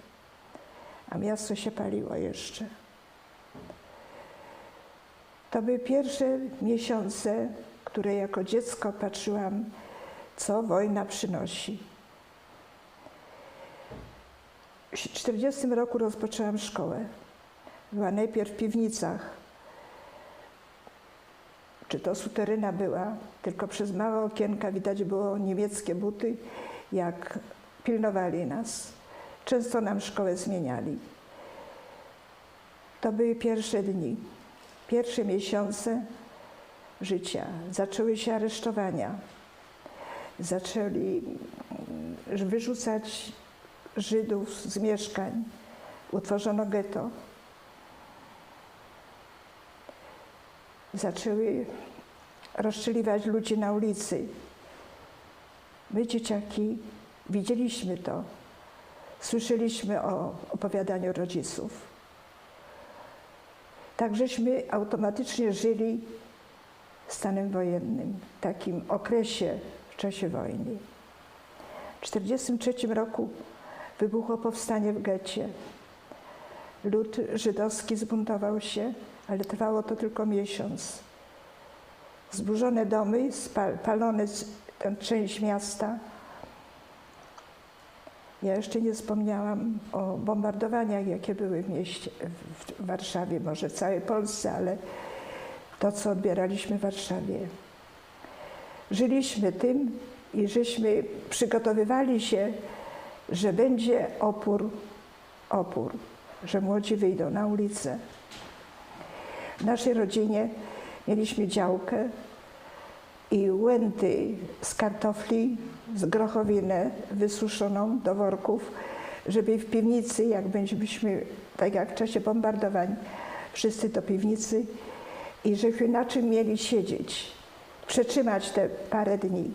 E: A miasto się paliło jeszcze. To były pierwsze miesiące, które jako dziecko patrzyłam, co wojna przynosi. W 1940 roku rozpoczęłam szkołę. Była najpierw w piwnicach. Czy to suteryna była, tylko przez małe okienka widać było niemieckie buty, jak pilnowali nas. Często nam szkołę zmieniali. To były pierwsze dni, pierwsze miesiące życia. Zaczęły się aresztowania. Zaczęli wyrzucać Żydów z mieszkań. Utworzono getto. Zaczęły rozstrzeliwać ludzi na ulicy. My, dzieciaki, widzieliśmy to. Słyszeliśmy o opowiadaniu rodziców. Tak żeśmy automatycznie żyli stanem wojennym, w takim okresie w czasie wojny. W 1943 roku wybuchło powstanie w getcie. Lud żydowski zbuntował się, ale trwało to tylko miesiąc. Zburzone domy, spalone tę część miasta. Ja jeszcze nie wspomniałam o bombardowaniach, jakie były w mieście, w Warszawie, może w całej Polsce, ale to, co odbieraliśmy w Warszawie. Żyliśmy tym i żeśmy przygotowywali się, że będzie opór, że młodzi wyjdą na ulicę. W naszej rodzinie mieliśmy działkę i łęty z kartofli, z grochowinę wysuszoną do worków, żeby w piwnicy, jak byśmy, tak jak w czasie bombardowań, wszyscy do piwnicy i żeśmy na czym mieli siedzieć, przetrzymać te parę dni.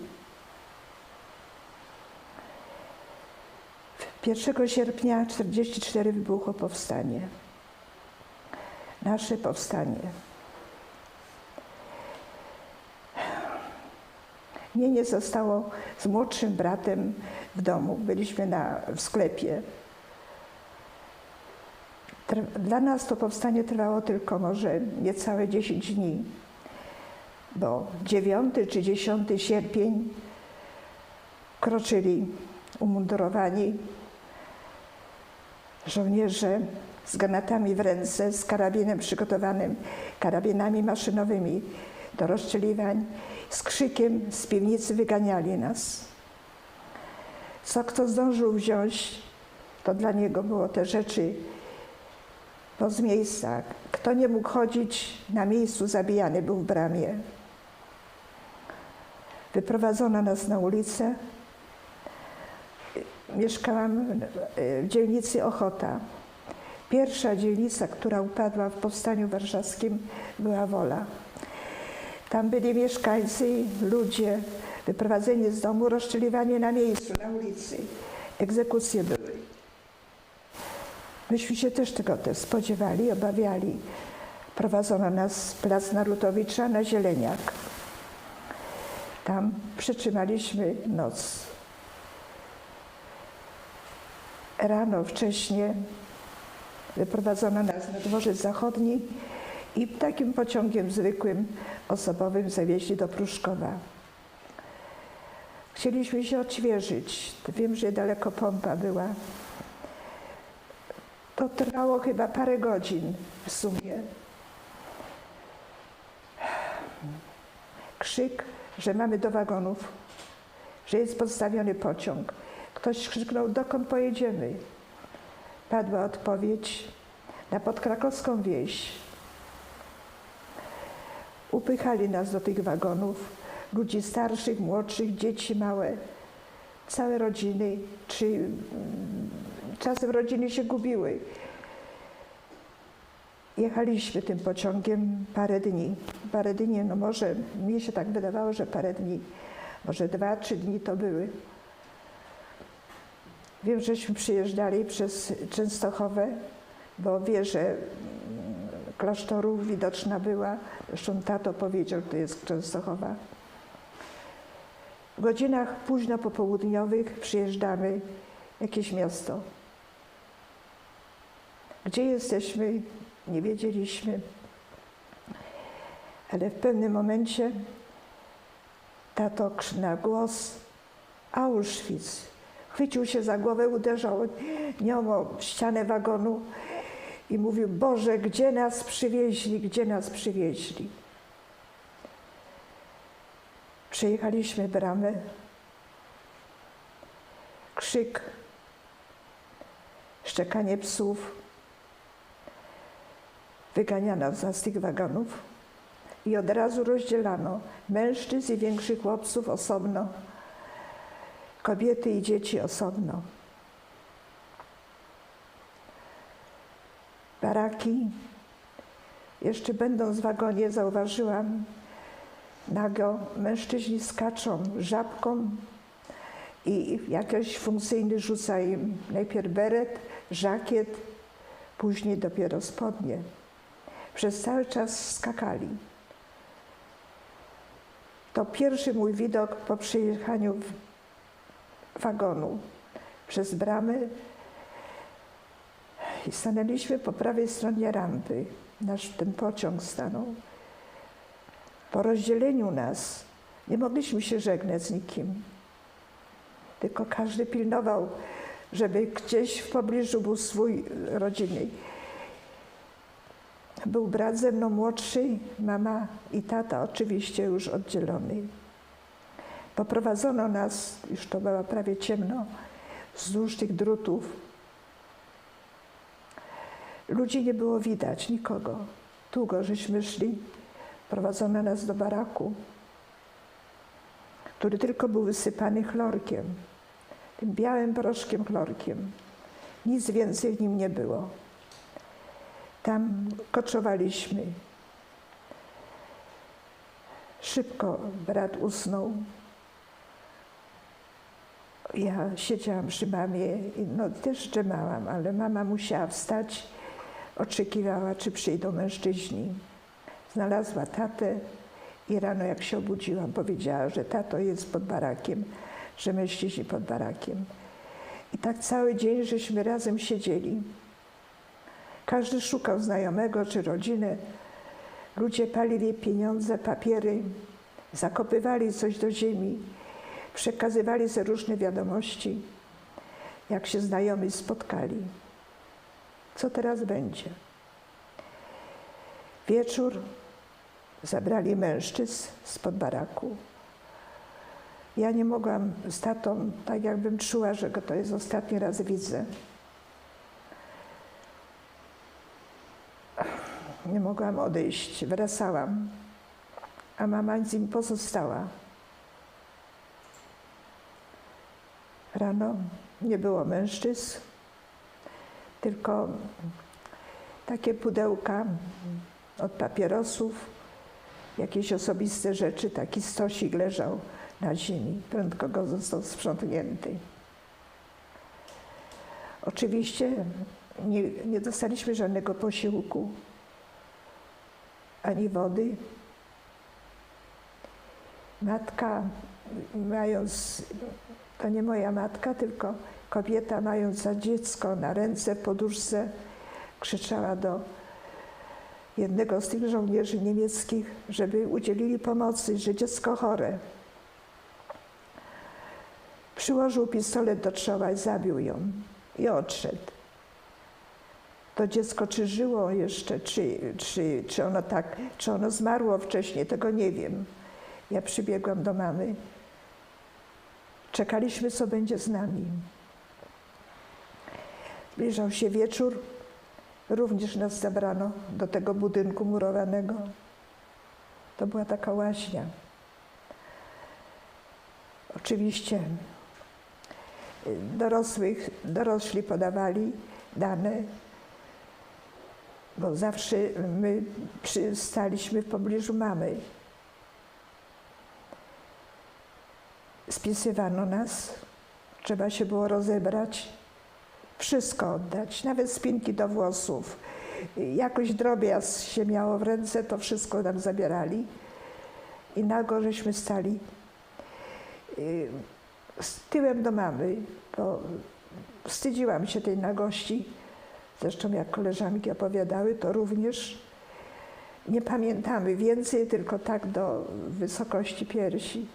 E: 1 sierpnia 1944 wybuchło powstanie. Nasze powstanie. Mnie nie zostało z młodszym bratem w domu. Byliśmy w sklepie. Dla nas to powstanie trwało tylko może niecałe 10 dni, bo 9 czy 10 sierpień kroczyli umundurowani żołnierze z granatami w ręce, z karabinem przygotowanym, karabinami maszynowymi do rozstrzeliwań. Z krzykiem z piwnicy wyganiali nas. Co kto zdążył wziąć, to dla niego było te rzeczy z miejsca. Kto nie mógł chodzić, na miejscu zabijany był w bramie. Wyprowadzono nas na ulicę. Mieszkałam w dzielnicy Ochota. Pierwsza dzielnica, która upadła w powstaniu warszawskim, była Wola. Tam byli mieszkańcy, ludzie wyprowadzeni z domu, rozstrzeliwani na miejscu, na ulicy. Egzekucje były. Myśmy się też tego spodziewali, obawiali. Prowadzono nas plac Narutowicza na Zieleniak. Tam przetrzymaliśmy noc. Rano wcześnie wyprowadzono nas na dworzec zachodni i takim pociągiem zwykłym, osobowym zawieźli do Pruszkowa. Chcieliśmy się odświeżyć. Wiem, że daleko pompa była. To trwało chyba parę godzin w sumie. Krzyk, że mamy do wagonów, że jest podstawiony pociąg. Ktoś krzyknął, dokąd pojedziemy? Padła odpowiedź, na podkrakowską wieś. Upychali nas do tych wagonów, ludzi starszych, młodszych, dzieci małe, całe rodziny, czy czasem rodziny się gubiły. Jechaliśmy tym pociągiem parę dni, no może mnie się tak wydawało, że parę dni, może 2-3 dni to były. Wiem, żeśmy przyjeżdżali przez Częstochowę, bo wieża klasztorów widoczna była. Zresztą tato powiedział, że to jest Częstochowa. W godzinach późno popołudniowych przyjeżdżamy w jakieś miasto. Gdzie jesteśmy, nie wiedzieliśmy. Ale w pewnym momencie tato na głos Auschwitz. Chwycił się za głowę, uderzał nią o ścianę wagonu i mówił, Boże, gdzie nas przywieźli, gdzie nas przywieźli. Przejechaliśmy bramę. Krzyk. szczekanie psów. Wyganiano nas z tych wagonów i od razu rozdzielano mężczyzn i większych chłopców osobno, kobiety i dzieci osobno. Baraki. Jeszcze będąc w wagonie zauważyłam, nago mężczyźni skaczą żabką i jakiś funkcyjny rzuca im najpierw beret, żakiet, później dopiero spodnie. Przez cały czas skakali. To pierwszy mój widok po przejechaniu wagonu przez bramy i stanęliśmy po prawej stronie rampy. Ten pociąg stanął. Po rozdzieleniu nas nie mogliśmy się żegnać z nikim, tylko każdy pilnował, żeby gdzieś w pobliżu był swój rodzinny. Był brat ze mną młodszy, mama i tata oczywiście już oddzielony. Poprowadzono nas, już to było prawie ciemno, wzdłuż tych drutów. Ludzi nie było widać, nikogo. Długo żeśmy szli, prowadzono nas do baraku, który tylko był wysypany chlorkiem, tym białym proszkiem chlorkiem. Nic więcej w nim nie było. Tam koczowaliśmy. Szybko brat usnął. Ja siedziałam przy mamie, no też drzemałam, ale mama musiała wstać, oczekiwała, czy przyjdą mężczyźni. Znalazła tatę i rano jak się obudziłam, powiedziała, że tato jest pod barakiem, że mężczyźni pod barakiem. I tak cały dzień żeśmy razem siedzieli. Każdy szukał znajomego czy rodzinę. Ludzie palili pieniądze, papiery, zakopywali coś do ziemi, przekazywali sobie różne wiadomości, jak się znajomi spotkali. Co teraz będzie? Wieczór, zabrali mężczyzn spod baraku. Ja nie mogłam z tatą, tak jakbym czuła, że go to jest ostatni raz widzę. Nie mogłam odejść, wracałam, a mama z nim pozostała. Rano nie było mężczyzn, tylko takie pudełka od papierosów, jakieś osobiste rzeczy, taki stosik leżał na ziemi, prędko go został sprzątnięty. Oczywiście nie dostaliśmy żadnego posiłku, ani wody. Matka, to nie moja matka, tylko kobieta mająca dziecko na ręce w poduszce, krzyczała do jednego z tych żołnierzy niemieckich, żeby udzielili pomocy, że dziecko chore. Przyłożył pistolet do czoła i zabił ją i odszedł. To dziecko czy żyło jeszcze, czy ono zmarło wcześniej, tego nie wiem. Ja przybiegłam do mamy. Czekaliśmy, co będzie z nami. Zbliżał się wieczór. Również nas zabrano do tego budynku murowanego. To była taka łaźnia. Oczywiście dorośli podawali dane, bo zawsze my staliśmy w pobliżu mamy. Spisywano nas, trzeba się było rozebrać, wszystko oddać, nawet spinki do włosów. Jakoś drobiazg się miało w ręce, to wszystko nam zabierali. I nago żeśmy stali z tyłem do mamy, bo wstydziłam się tej nagości. Zresztą jak koleżanki opowiadały, to również nie pamiętamy więcej, tylko tak do wysokości piersi.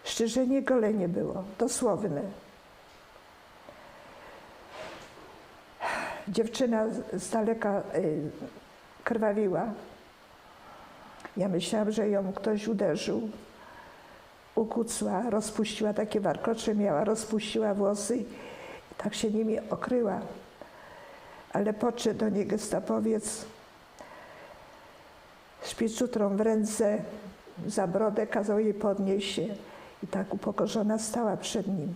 E: Strzyżenie golenie było, dosłowne. Dziewczyna z daleka krwawiła. Ja myślałam, że ją ktoś uderzył. Ukucła, rozpuściła takie warkocze, miała, rozpuściła włosy Tak się nimi okryła. Ale podszedł do niej gestapowiec z pieczutrą w ręce, za brodę kazał jej podnieść się i tak upokorzona stała przed nim.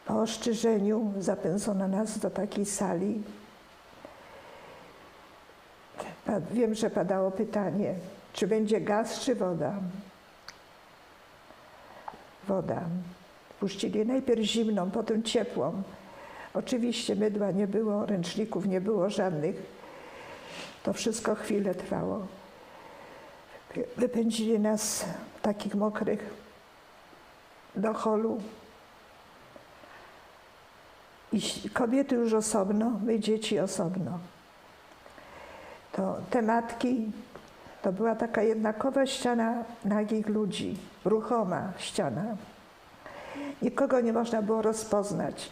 E: Po ostrzyżeniu zapędzono nas do takiej sali. Wiem, że padało pytanie, czy będzie gaz, czy woda. Woda. Puścili najpierw zimną, potem ciepłą. Oczywiście mydła nie było, ręczników nie było żadnych. To wszystko chwilę trwało. Wypędzili nas takich mokrych do holu. I kobiety już osobno, my dzieci osobno. To te matki, to była taka jednakowa ściana nagich ludzi, ruchoma ściana. Nikogo nie można było rozpoznać,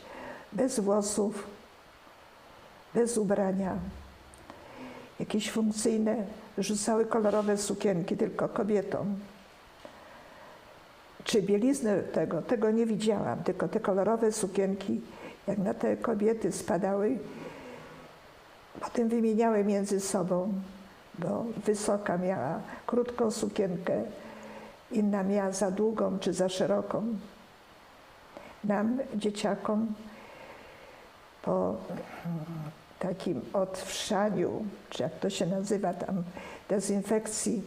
E: bez włosów, bez ubrania. Jakieś funkcyjne, rzucały kolorowe sukienki tylko kobietom. Czy bieliznę tego nie widziałam, tylko te kolorowe sukienki, jak na te kobiety spadały, potem wymieniały między sobą, bo wysoka miała krótką sukienkę, inna miała za długą czy za szeroką. Nam, dzieciakom, po takim odwszaniu, czy jak to się nazywa tam, dezynfekcji,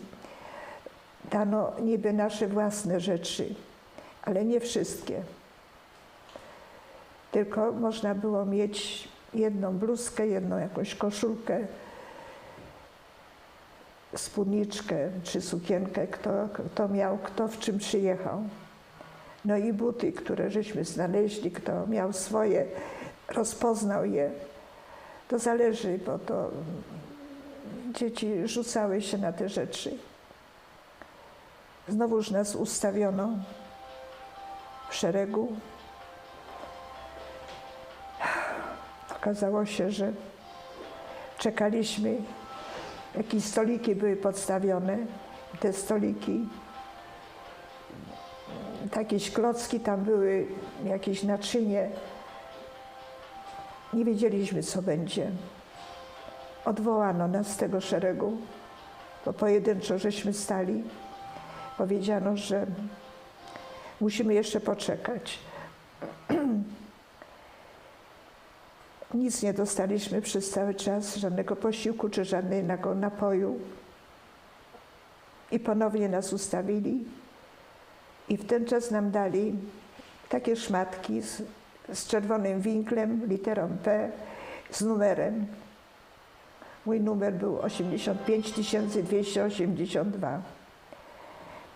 E: dano niby nasze własne rzeczy, ale nie wszystkie. Tylko można było mieć jedną bluzkę, jedną jakąś koszulkę, spódniczkę czy sukienkę, kto miał, kto w czym przyjechał. No i buty, które żeśmy znaleźli, kto miał swoje, rozpoznał je. To zależy, bo to dzieci rzucały się na te rzeczy. Znowuż nas ustawiono w szeregu. Okazało się, że czekaliśmy, jakieś stoliki były podstawione. Te stoliki, jakieś klocki, tam były jakieś naczynie. Nie wiedzieliśmy, co będzie. Odwołano nas z tego szeregu, bo pojedynczo żeśmy stali. Powiedziano, że musimy jeszcze poczekać. Nic nie dostaliśmy przez cały czas, żadnego posiłku czy żadnego napoju. I ponownie nas ustawili i w ten czas nam dali takie szmatki z czerwonym winklem, literą P, z numerem. Mój numer był 85 282.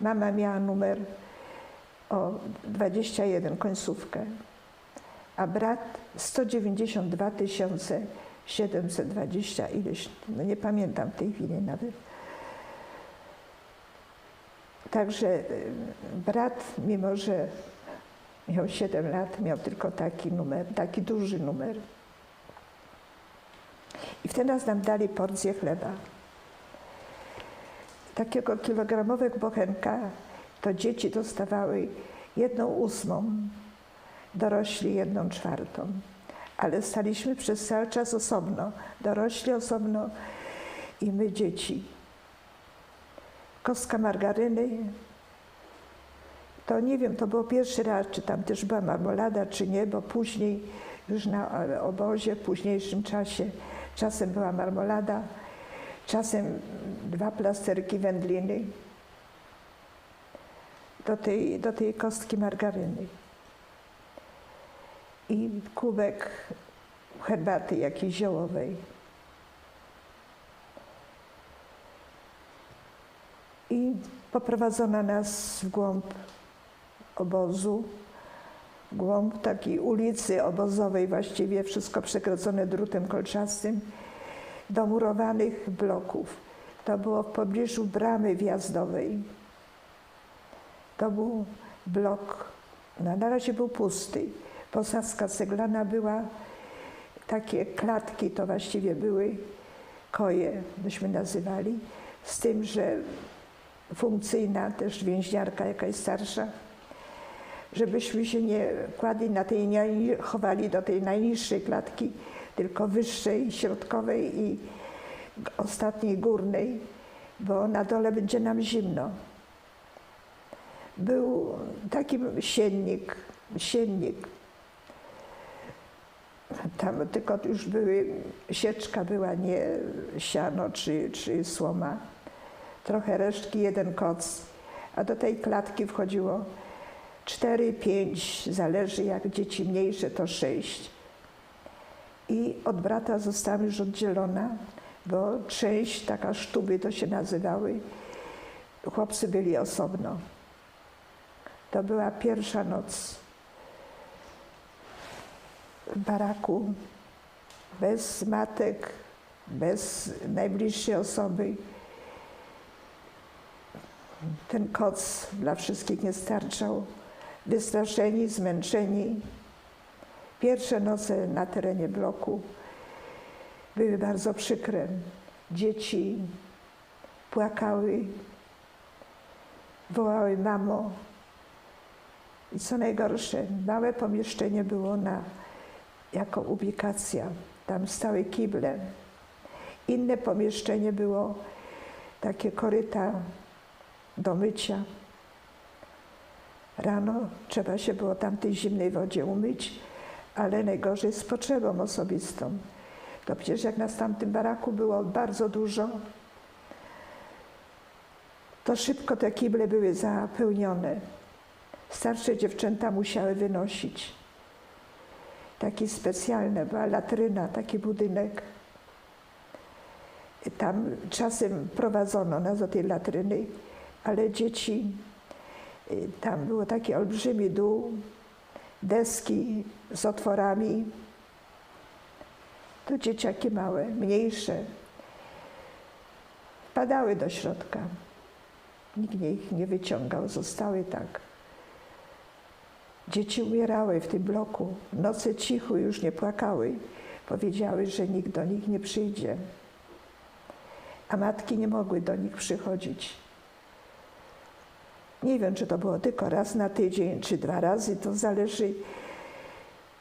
E: Mama miała numer o 21, końcówkę, a brat 192 720 ileś, no nie pamiętam w tej chwili nawet. Także brat, mimo że miał 7 lat, miał tylko taki numer, taki duży numer. I wtedy nam dali porcję chleba. Takiego kilogramowego bochenka to dzieci dostawały 1/8, dorośli 1/4. Ale staliśmy przez cały czas osobno, dorośli osobno i my dzieci. Kostka margaryny, to nie wiem, to było pierwszy raz, czy tam też była marmolada, czy nie, bo później już na obozie, w późniejszym czasie, czasem była marmolada, czasem 2 plasterki wędliny do tej kostki margaryny. I kubek herbaty jakiejś ziołowej. I poprowadzono nas w głąb obozu, w głąb takiej ulicy obozowej, właściwie wszystko przekrocone drutem kolczastym, do murowanych bloków. To było w pobliżu bramy wjazdowej. To był blok, na razie był pusty. Posadzka ceglana była, takie klatki to właściwie były koje, byśmy nazywali, z tym, że funkcyjna też więźniarka jakaś starsza żebyśmy się nie kładli chowali do tej najniższej klatki, tylko wyższej, środkowej i ostatniej górnej, bo na dole będzie nam zimno. Był taki siennik. Tam tylko już sieczka była, nie siano czy słoma. Trochę resztki, jeden koc, a do tej klatki wchodziło 4, 5, zależy jak dzieci mniejsze to 6. I od brata zostałam już oddzielona, bo część, taka sztuby to się nazywały, chłopcy byli osobno. To była pierwsza noc w baraku, bez matek, bez najbliższej osoby. Ten koc dla wszystkich nie starczał. Wystraszeni, zmęczeni. Pierwsze noce na terenie bloku były bardzo przykre. Dzieci płakały, wołały mamo. I co najgorsze, małe pomieszczenie było jako ubikacja. Tam stały kible. Inne pomieszczenie było takie koryta do mycia. Rano trzeba się było tam w tej zimnej wodzie umyć, ale najgorzej z potrzebą osobistą. To przecież jak nas tam w tym baraku było bardzo dużo, to szybko te kible były zapełnione. Starsze dziewczęta musiały wynosić. Taki specjalny, była latryna, taki budynek. Tam czasem prowadzono nas do tej latryny, ale dzieci, tam był taki olbrzymi dół, deski z otworami. To dzieciaki małe, mniejsze, wpadały do środka. Nikt ich nie wyciągał, zostały tak. Dzieci umierały w tym bloku. Noce cichły, już nie płakały. Powiedziały, że nikt do nich nie przyjdzie. A matki nie mogły do nich przychodzić. Nie wiem, czy to było tylko raz na tydzień, czy 2 razy, to zależy.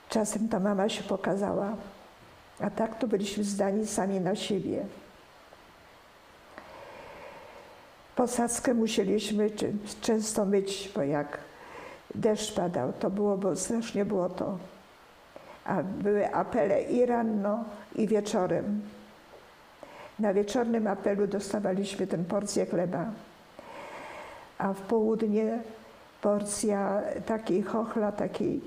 E: Czasem ta mama się pokazała, a tak to byliśmy zdani sami na siebie. Posadzkę musieliśmy często myć, bo jak deszcz padał, to było, bo strasznie było to. A były apele i rano, i wieczorem. Na wieczornym apelu dostawaliśmy tę porcję chleba, a w południe porcja takiej chochla, takiej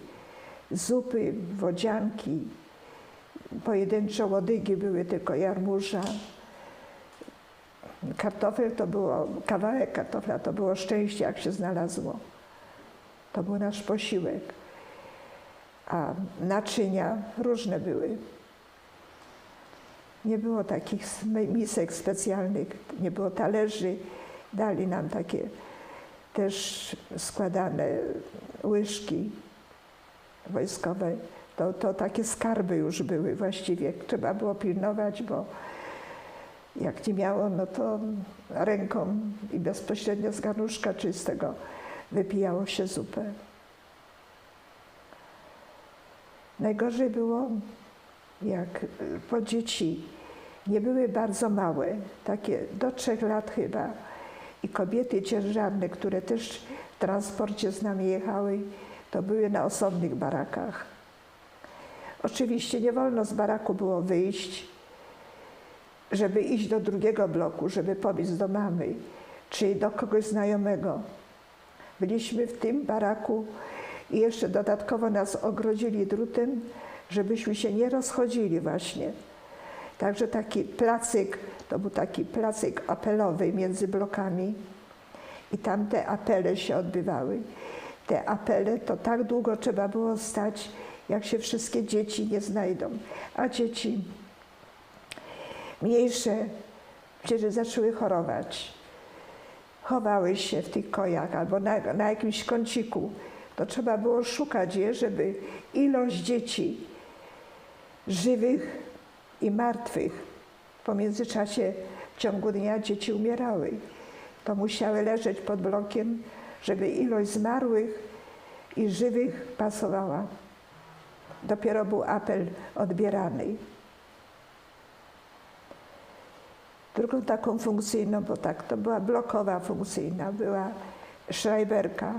E: zupy, wodzianki. Pojedyncze łodygi były, tylko jarmuża. Kartofel to było, kawałek kartofla to było szczęście, jak się znalazło. To był nasz posiłek. A naczynia różne były. Nie było takich misek specjalnych, nie było talerzy. Dali nam takie też składane łyżki wojskowe. To takie skarby już były właściwie. Trzeba było pilnować, bo jak nie miało, no to ręką i bezpośrednio z garnuszka czystego wypijało się zupę. Najgorzej było, jak po dzieci nie były bardzo małe, takie do 3 lat chyba, i kobiety ciężarne, które też w transporcie z nami jechały, to były na osobnych barakach. Oczywiście nie wolno z baraku było wyjść, żeby iść do drugiego bloku, żeby pobiec do mamy, czy do kogoś znajomego. Byliśmy w tym baraku i jeszcze dodatkowo nas ogrodzili drutem, żebyśmy się nie rozchodzili właśnie. Także taki placyk, to był taki placyk apelowy między blokami i tam te apele się odbywały. Te apele to tak długo trzeba było stać, jak się wszystkie dzieci nie znajdą. A dzieci mniejsze przecież zaczęły chorować. Chowały się w tych kojach albo na jakimś kąciku. To trzeba było szukać je, żeby ilość dzieci żywych i martwych w międzyczasie w ciągu dnia dzieci umierały. To musiały leżeć pod blokiem, żeby ilość zmarłych i żywych pasowała. Dopiero był apel odbierany. Drugą taką funkcyjną, bo tak, to była blokowa funkcyjna, była Schreiberka,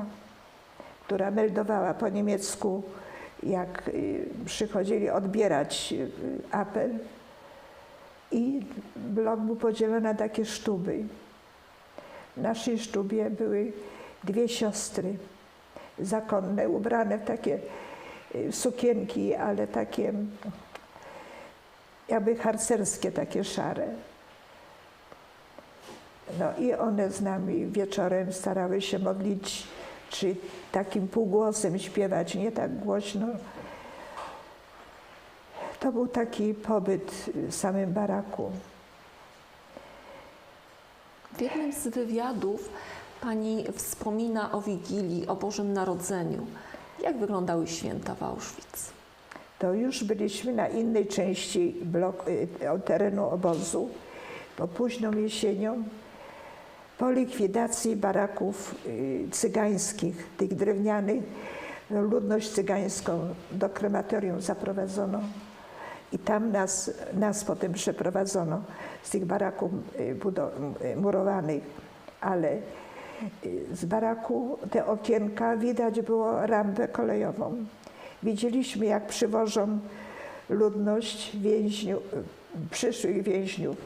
E: która meldowała po niemiecku, jak przychodzili odbierać apel. I blok był podzielony na takie sztuby. W naszej sztubie były 2 siostry zakonne, ubrane w takie sukienki, ale takie jakby harcerskie, takie szare. No i one z nami wieczorem starały się modlić, czy takim półgłosem śpiewać, nie tak głośno. To był taki pobyt w samym baraku.
D: W jednym z wywiadów pani wspomina o Wigilii, o Bożym Narodzeniu. Jak wyglądały święta w Auschwitz?
E: To już byliśmy na innej części terenu obozu, bo późną jesienią, po likwidacji baraków cygańskich, tych drewnianych, ludność cygańską do krematorium zaprowadzono i tam nas potem przeprowadzono z tych baraków murowanych, ale z baraku te okienka widać było rampę kolejową. Widzieliśmy, jak przywożą ludność przyszłych więźniów.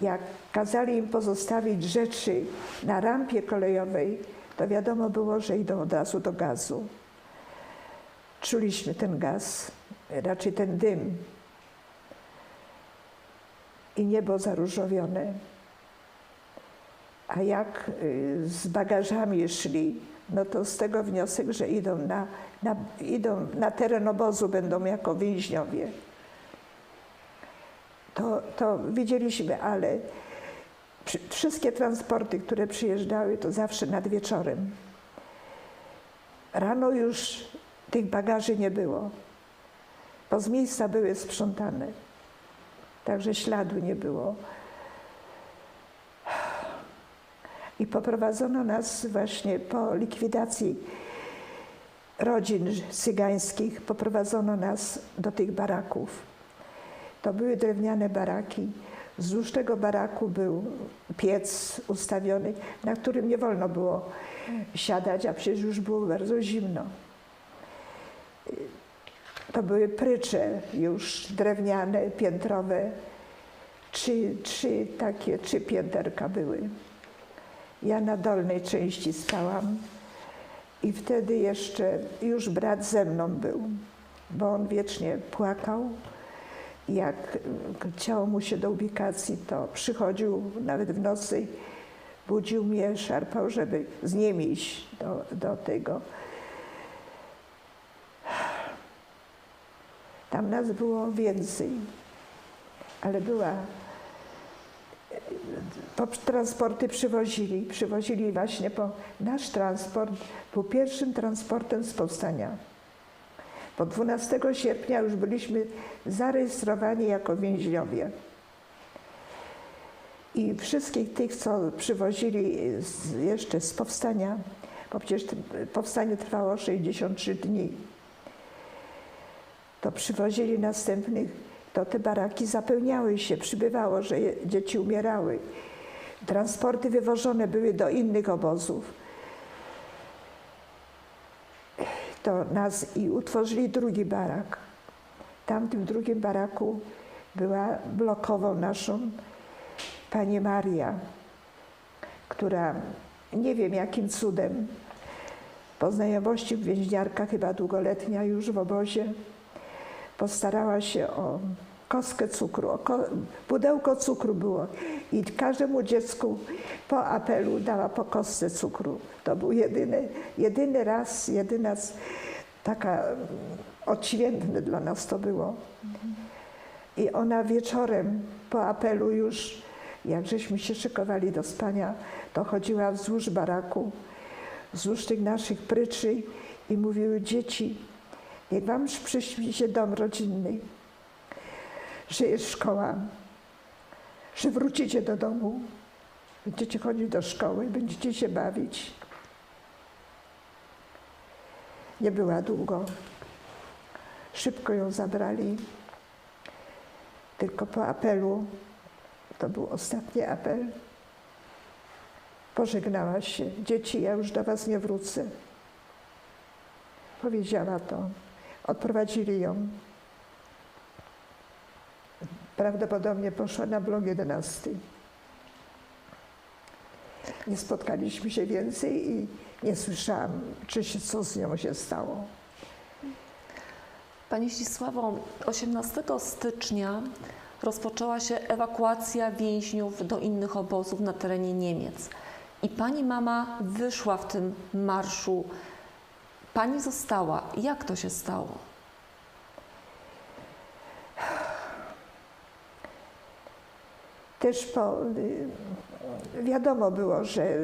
E: Jak kazali im pozostawić rzeczy na rampie kolejowej, to wiadomo było, że idą od razu do gazu. Czuliśmy ten gaz, raczej ten dym i niebo zaróżowione. A jak z bagażami szli, no to z tego wniosek, że idą na teren obozu, będą jako więźniowie. To widzieliśmy, ale wszystkie transporty, które przyjeżdżały, to zawsze nad wieczorem. Rano już tych bagaży nie było, bo z miejsca były sprzątane, także śladu nie było. I poprowadzono nas właśnie po likwidacji rodzin cygańskich, poprowadzono nas do tych baraków. To były drewniane baraki. Wzdłuż tego baraku był piec ustawiony, na którym nie wolno było siadać, a przecież już było bardzo zimno. To były prycze już drewniane, piętrowe. Trzy pięterka były. Ja na dolnej części spałam i wtedy jeszcze już brat ze mną był, bo on wiecznie płakał. Jak chciało mu się do ubikacji, to przychodził nawet w nocy, budził mnie, szarpał, żeby z nim iść do tego. Tam nas było więcej, ale transporty przywozili właśnie, nasz transport był pierwszym transportem z powstania. Bo 12 sierpnia już byliśmy zarejestrowani jako więźniowie. I wszystkich tych, co przywozili jeszcze z powstania, bo przecież powstanie trwało 63 dni, to przywozili następnych, to te baraki zapełniały się, przybywało, że dzieci umierały. Transporty wywożone były do innych obozów. To nas i utworzyli drugi barak. Tam w tym drugim baraku była blokową naszą pani Maria, która nie wiem jakim cudem, po znajomości więźniarka, chyba długoletnia już w obozie, postarała się o kostkę cukru, pudełko cukru było i każdemu dziecku po apelu dała po kostce cukru. To był jedyny raz, jedyna taka odświętne dla nas to było. I ona wieczorem po apelu już, jak żeśmy się szykowali do spania, to chodziła wzdłuż baraku, wzdłuż tych naszych pryczy i mówiły: dzieci, niech wam przyśni się dom rodzinny, że jest szkoła, że wrócicie do domu, będziecie chodzić do szkoły, będziecie się bawić. Nie była długo. Szybko ją zabrali. Tylko po apelu, to był ostatni apel, pożegnała się. Dzieci, ja już do was nie wrócę. Powiedziała to. Odprowadzili ją. Prawdopodobnie poszła na blok 11. Nie spotkaliśmy się więcej i nie słyszałam, co z nią się stało.
D: Pani Zdzisławo, 18 stycznia rozpoczęła się ewakuacja więźniów do innych obozów na terenie Niemiec. I pani mama wyszła w tym marszu. Pani została. Jak to się stało?
E: Też wiadomo było, że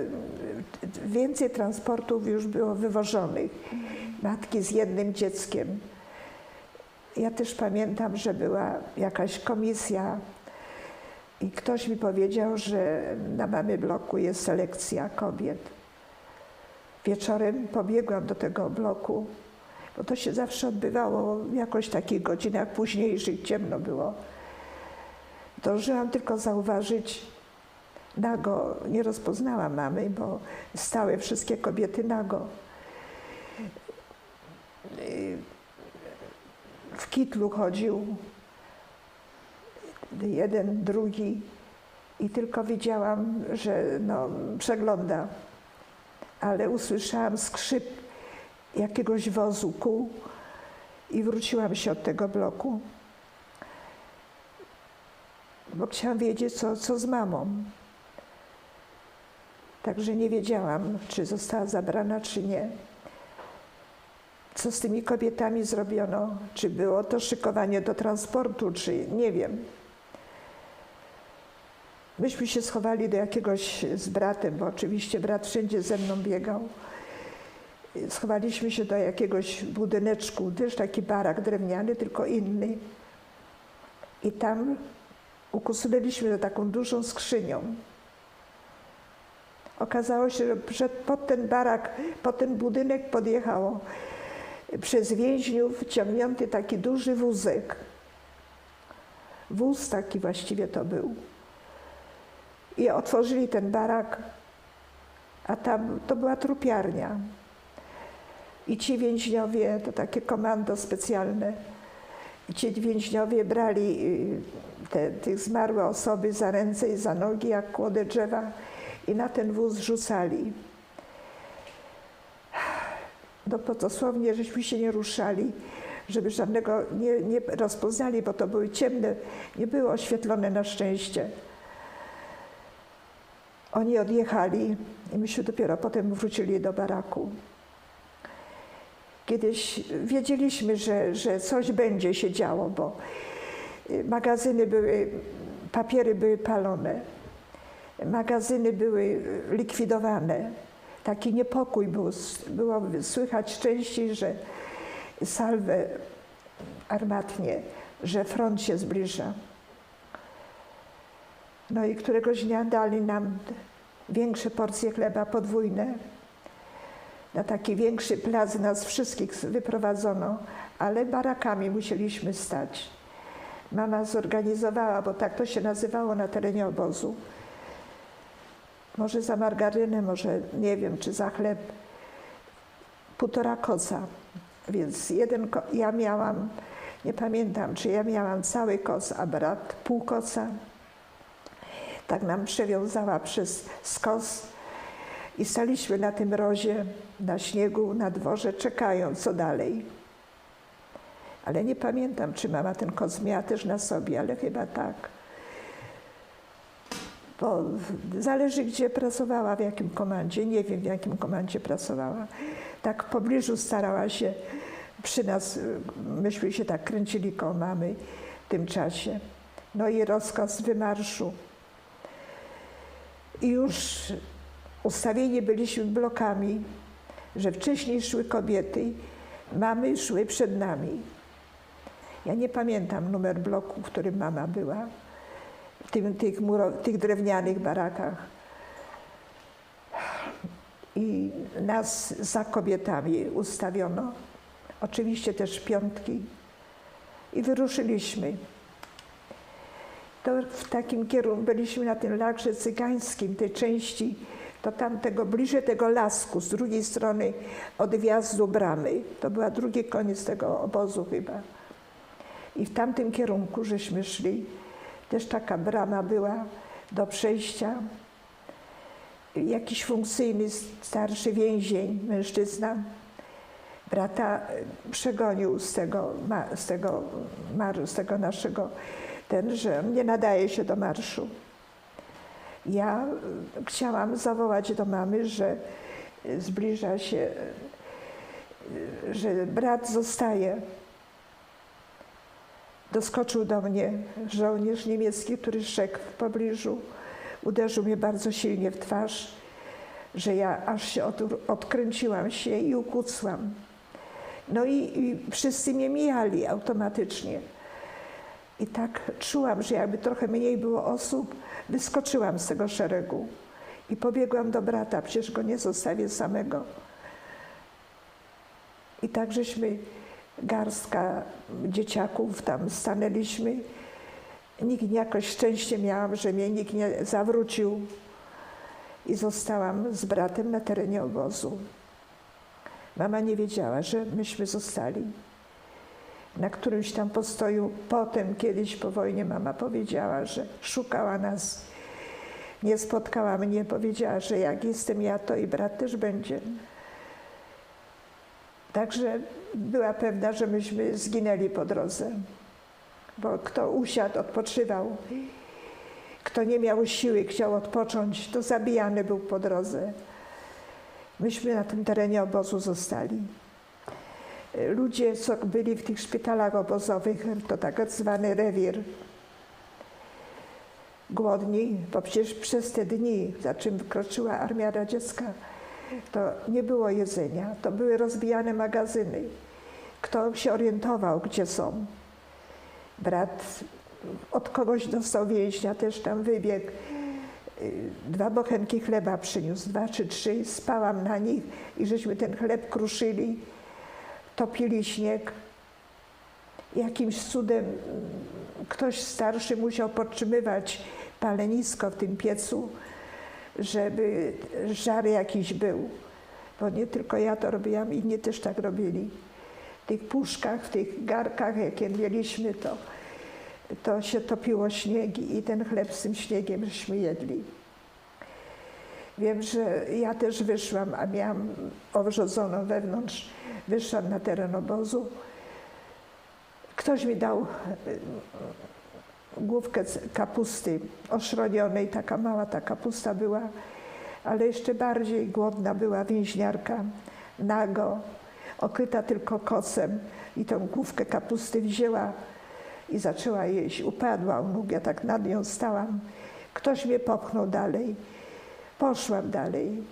E: więcej transportów już było wywożonych. Matki z jednym dzieckiem. Ja też pamiętam, że była jakaś komisja i ktoś mi powiedział, że na mamy bloku jest selekcja kobiet. Wieczorem pobiegłam do tego bloku, bo to się zawsze odbywało w jakoś takich godzinach późniejszych, ciemno było. Zdążyłam tylko zauważyć nago, nie rozpoznałam mamy, bo stały wszystkie kobiety nago. W kitlu chodził jeden, drugi i tylko widziałam, że przegląda. Ale usłyszałam skrzyp jakiegoś wozu, kół i wróciłam się od tego bloku. Bo chciałam wiedzieć, co z mamą. Także nie wiedziałam, czy została zabrana, czy nie. Co z tymi kobietami zrobiono? Czy było to szykowanie do transportu, czy nie wiem. Myśmy się schowali do jakiegoś z bratem, bo oczywiście brat wszędzie ze mną biegał. Schowaliśmy się do jakiegoś budyneczku, też taki barak drewniany, tylko inny. I tam ukusunęliśmy do taką dużą skrzynią. Okazało się, że pod ten barak, pod ten budynek podjechało przez więźniów ciągnięty taki duży wózek. Wóz taki właściwie to był. I otworzyli ten barak, a tam to była trupiarnia. I ci więźniowie, to takie komando specjalne, ci więźniowie brali te zmarłe osoby za ręce i za nogi, jak kłody drzewa, i na ten wóz rzucali. No to dosłownie żeśmy się nie ruszali, żeby żadnego nie rozpoznali, bo to były ciemne, nie były oświetlone na szczęście. Oni odjechali i myśmy dopiero potem wrócili do baraku. Kiedyś wiedzieliśmy, że coś będzie się działo, bo magazyny były, papiery były palone, magazyny były likwidowane. Taki niepokój był, było słychać częściej, że salwę armatnie, że front się zbliża. No i któregoś dnia dali nam większe porcje chleba, podwójne. Na taki większy plac nas wszystkich wyprowadzono, ale barakami musieliśmy stać. Mama zorganizowała, bo tak to się nazywało na terenie obozu. Może za margarynę, może nie wiem, czy za chleb. 1,5 koca. Więc ja miałam, nie pamiętam, czy ja miałam cały koc, a brat pół koca. Tak nam przewiązała przez skos i staliśmy na tym mrozie, na śniegu, na dworze, czekając, co dalej. Ale nie pamiętam, czy mama ten koc miała też na sobie, ale chyba tak. Bo zależy, gdzie pracowała, w jakim komandzie. Nie wiem, w jakim komandzie pracowała. Tak w pobliżu starała się przy nas, myśmy się tak kręcili koło mamy w tym czasie. No i rozkaz wymarszu. I już ustawieni byliśmy blokami, że wcześniej szły kobiety, mamy szły przed nami. Ja nie pamiętam numer bloku, w którym mama była, w tych drewnianych barakach. i nas za kobietami ustawiono. Oczywiście też piątki. I wyruszyliśmy. To w takim kierunku byliśmy na tym lagrze cygańskim, tej części, to tamtego, bliżej tego lasku, z drugiej strony od wjazdu bramy. To była drugi koniec tego obozu chyba. I w tamtym kierunku żeśmy szli. Też taka brama była do przejścia. Jakiś funkcyjny, starszy więzień, mężczyzna, brata przegonił z tego naszego, że nie nadaje się do marszu. Ja chciałam zawołać do mamy, że zbliża się, że brat zostaje. Doskoczył do mnie żołnierz niemiecki, który szedł w pobliżu. Uderzył mnie bardzo silnie w twarz, że ja aż się odkręciłam się i ukucłam. No i wszyscy mnie mijali automatycznie. I tak czułam, że jakby trochę mniej było osób, wyskoczyłam z tego szeregu i pobiegłam do brata, przecież go nie zostawię samego. I tak żeśmy, garstka dzieciaków, tam stanęliśmy. Nikt jakoś szczęście miałam, że mnie nikt nie zawrócił i zostałam z bratem na terenie obozu. Mama nie wiedziała, że myśmy zostali. Na którymś tam postoju, potem kiedyś po wojnie mama powiedziała, że szukała nas. Nie spotkała mnie, powiedziała, że jak jestem ja, to i brat też będzie. Także była pewna, że myśmy zginęli po drodze. Bo kto usiadł, odpoczywał. Kto nie miał siły, chciał odpocząć, to zabijany był po drodze. Myśmy na tym terenie obozu zostali. Ludzie, co byli w tych szpitalach obozowych, to tak zwany rewir, głodni, bo przecież przez te dni, za czym wkroczyła armia radziecka, to nie było jedzenia, to były rozbijane magazyny. Kto się orientował, gdzie są? Brat od kogoś dostał więźnia, też tam wybiegł. 2 bochenki chleba przyniósł, 2 czy 3, spałam na nich i żeśmy ten chleb kruszyli, topili śnieg. Jakimś cudem ktoś starszy musiał podtrzymywać palenisko w tym piecu, żeby żar jakiś był. Bo nie tylko ja to robiłam, inni też tak robili. W tych puszkach, w tych garkach, jakie mieliśmy, to się topiło śnieg i ten chleb z tym śniegiem żeśmy jedli. Wiem, że ja też wyszłam, a miałam owrzodzoną wewnątrz, wyszłam na teren obozu. Ktoś mi dał główkę kapusty oszronionej, taka mała ta kapusta była, ale jeszcze bardziej głodna była więźniarka, nago, okryta tylko kocem i tą główkę kapusty wzięła i zaczęła jeść. Upadła u nóg, ja tak nad nią stałam. Ktoś mnie popchnął dalej. Poszłam dalej.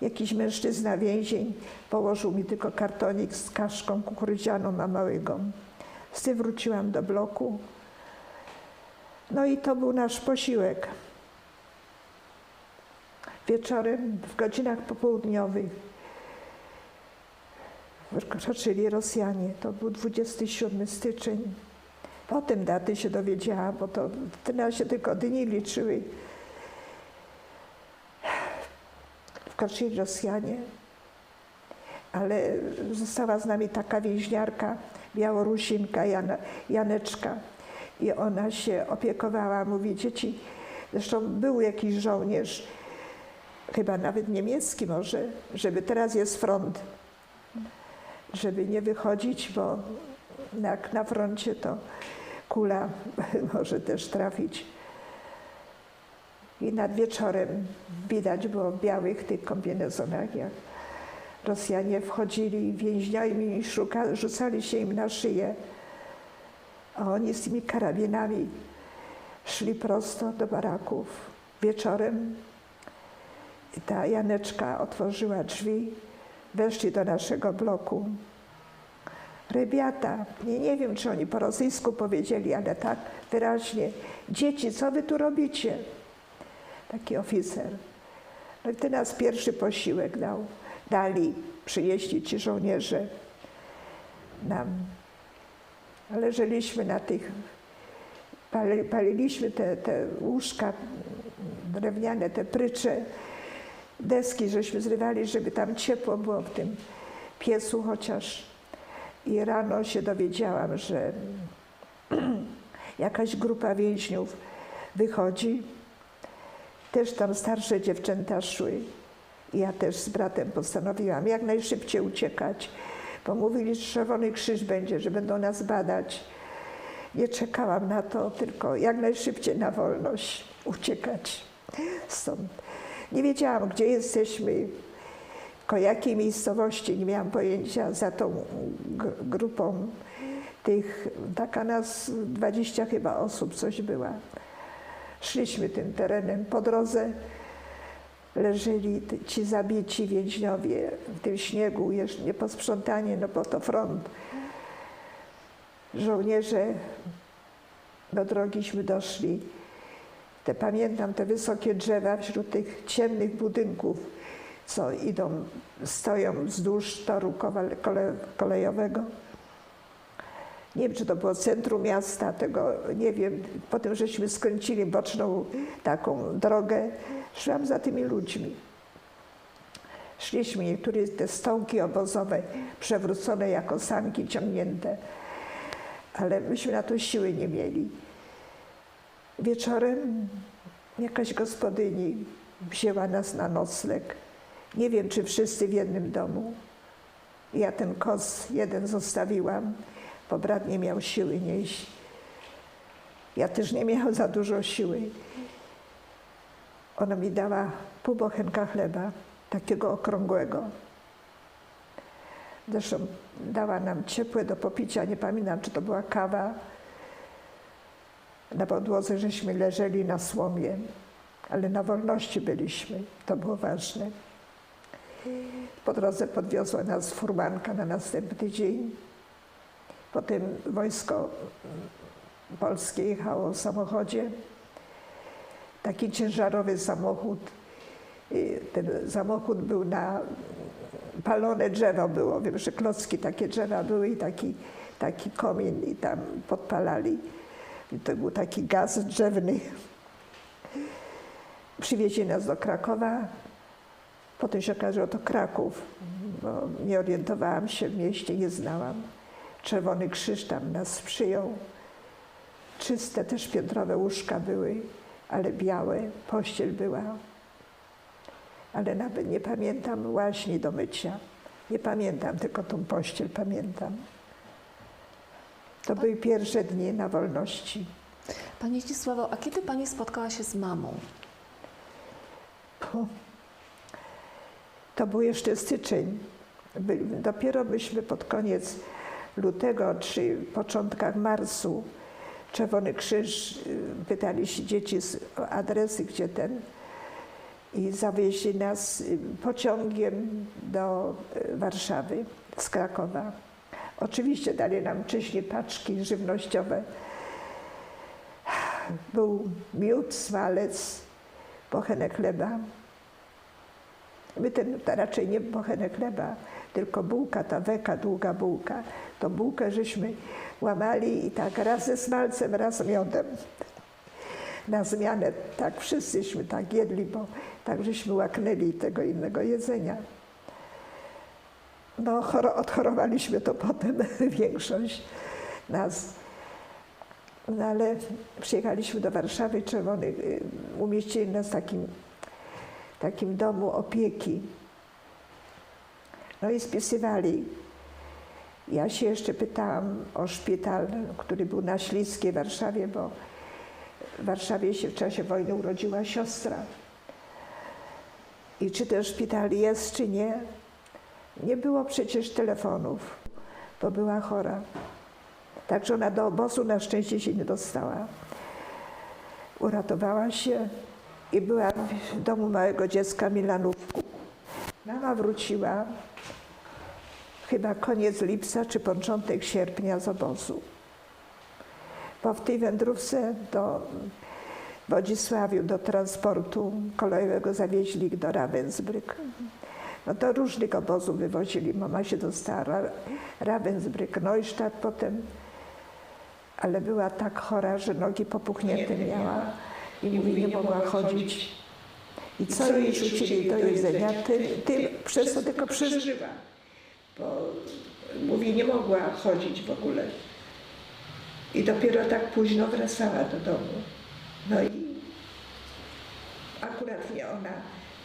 E: Jakiś mężczyzna, więzień, położył mi tylko kartonik z kaszką kukurydzianą na małego. Z tym wróciłam do bloku. No i to był nasz posiłek. Wieczorem, w godzinach popołudniowych, wkroczyli Rosjanie. To był 27 styczeń. Potem daty się dowiedziałam, bo to wtedy się tylko dni liczyły. Wkroczyli Rosjanie, ale została z nami taka więźniarka, Białorusinka, Janeczka. I ona się opiekowała, mówi, dzieci, zresztą był jakiś żołnierz, chyba nawet niemiecki może, żeby teraz jest front, żeby nie wychodzić, bo jak na froncie to kula może też trafić. I nad wieczorem widać było w białych tych kombinezonach, jak Rosjanie wchodzili więźniami i rzucali się im na szyję. A oni z tymi karabinami szli prosto do baraków. Wieczorem ta Janeczka otworzyła drzwi, weszli do naszego bloku. Rebiata, nie wiem, czy oni po rosyjsku powiedzieli, ale tak wyraźnie. Dzieci, co wy tu robicie? Taki oficer. No i wtedy nas pierwszy posiłek dali, przynieśli ci żołnierze nam. Leżeliśmy na tych, paliliśmy te łóżka drewniane, te prycze, deski, żeśmy zrywali, żeby tam ciepło było w tym piecu chociaż. I rano się dowiedziałam, że jakaś grupa więźniów wychodzi. Też tam starsze dziewczęta szły. I ja też z bratem postanowiłam jak najszybciej uciekać, bo mówili, że Czerwony Krzyż będzie, że będą nas badać. Nie czekałam na to, tylko jak najszybciej na wolność uciekać stąd. Nie wiedziałam, gdzie jesteśmy, ko jakiej miejscowości, nie miałam pojęcia. Za tą grupą tych, taka nas 20 chyba osób coś była. Szliśmy tym terenem. Po drodze leżeli ci zabici więźniowie w tym śniegu, jeszcze nieposprzątanie, no bo to front. Żołnierze, do drogiśmy doszli. Pamiętam te wysokie drzewa wśród tych ciemnych budynków, co stoją wzdłuż toru kolejowego. Nie wiem, czy to było centrum miasta, tego nie wiem. Potem żeśmy skręcili boczną taką drogę. Szłam za tymi ludźmi. Szliśmy, niektóre te stołki obozowe przewrócone jako sanki ciągnięte, ale myśmy na to siły nie mieli. Wieczorem jakaś gospodyni wzięła nas na nocleg. Nie wiem, czy wszyscy w jednym domu. Ja ten koc jeden zostawiłam, bo brat nie miał siły nieść. Ja też nie miałam za dużo siły. Ona mi dała pół bochenka chleba, takiego okrągłego. Zresztą dała nam ciepłe do popicia, nie pamiętam, czy to była kawa. Na podłodze żeśmy leżeli na słomie, ale na wolności byliśmy, to było ważne. Po drodze podwiozła nas furmanka na następny dzień. Potem wojsko polskie jechało w samochodzie. Taki ciężarowy samochód. Ten samochód był palone drzewo było. Wiem, że klocki takie drzewa były i taki komin i tam podpalali. I to był taki gaz drzewny. Przywieźli nas do Krakowa. Potem się okazało, że to Kraków, bo nie orientowałam się w mieście, nie znałam. Czerwony Krzyż tam nas przyjął. Czyste też piętrowe łóżka były, ale białe, pościel była. Ale nawet nie pamiętam łaźni do mycia. Nie pamiętam, tylko tą pościel pamiętam. To były pierwsze dni na wolności.
D: Pani Zdzisławo, a kiedy Pani spotkała się z mamą?
E: To był jeszcze styczeń. Dopiero myśmy pod koniec lutego czy początkach marcu Czerwony Krzyż pytali się dzieci o adresy, gdzie ten, i zawieźli nas pociągiem do Warszawy z Krakowa. Oczywiście dali nam wcześniej paczki żywnościowe. Był miód, smalec, bochenek chleba. My to raczej nie bochenek chleba, tylko bułka, ta weka, długa bułka. Tą bułkę żeśmy łamali i tak raz ze smalcem, raz miodem. Na zmianę, tak wszyscyśmy tak jedli, bo tak żeśmy łaknęli tego innego jedzenia. No, odchorowaliśmy to potem, większość nas. No, ale przyjechaliśmy do Warszawy, umieścili nas w takim domu opieki. No i spisywali. Ja się jeszcze pytałam o szpital, który był na Śliskiej w Warszawie, bo w Warszawie się w czasie wojny urodziła siostra. I czy ten szpital jest, czy nie? Nie było przecież telefonów, bo była chora. Także ona do obozu na szczęście się nie dostała. Uratowała się i była w domu małego dziecka Milanówku. Mama wróciła chyba koniec lipca czy początek sierpnia z obozu. Bo w tej wędrówce Wodzisławiu do transportu kolejowego zawieźli ich do Ravensbrück. No to różnych obozów wywozili. Mama się dostała Ravensbrück, Neustadt potem, ale była tak chora, że nogi popuchnięte miała i mówi, nie mogła chodzić. I co jej rzucili do jedzenia, tym przez to tylko przeżywa. Bo mówi, nie mogła chodzić w ogóle. I dopiero tak późno wracała do domu. No i akurat nie ona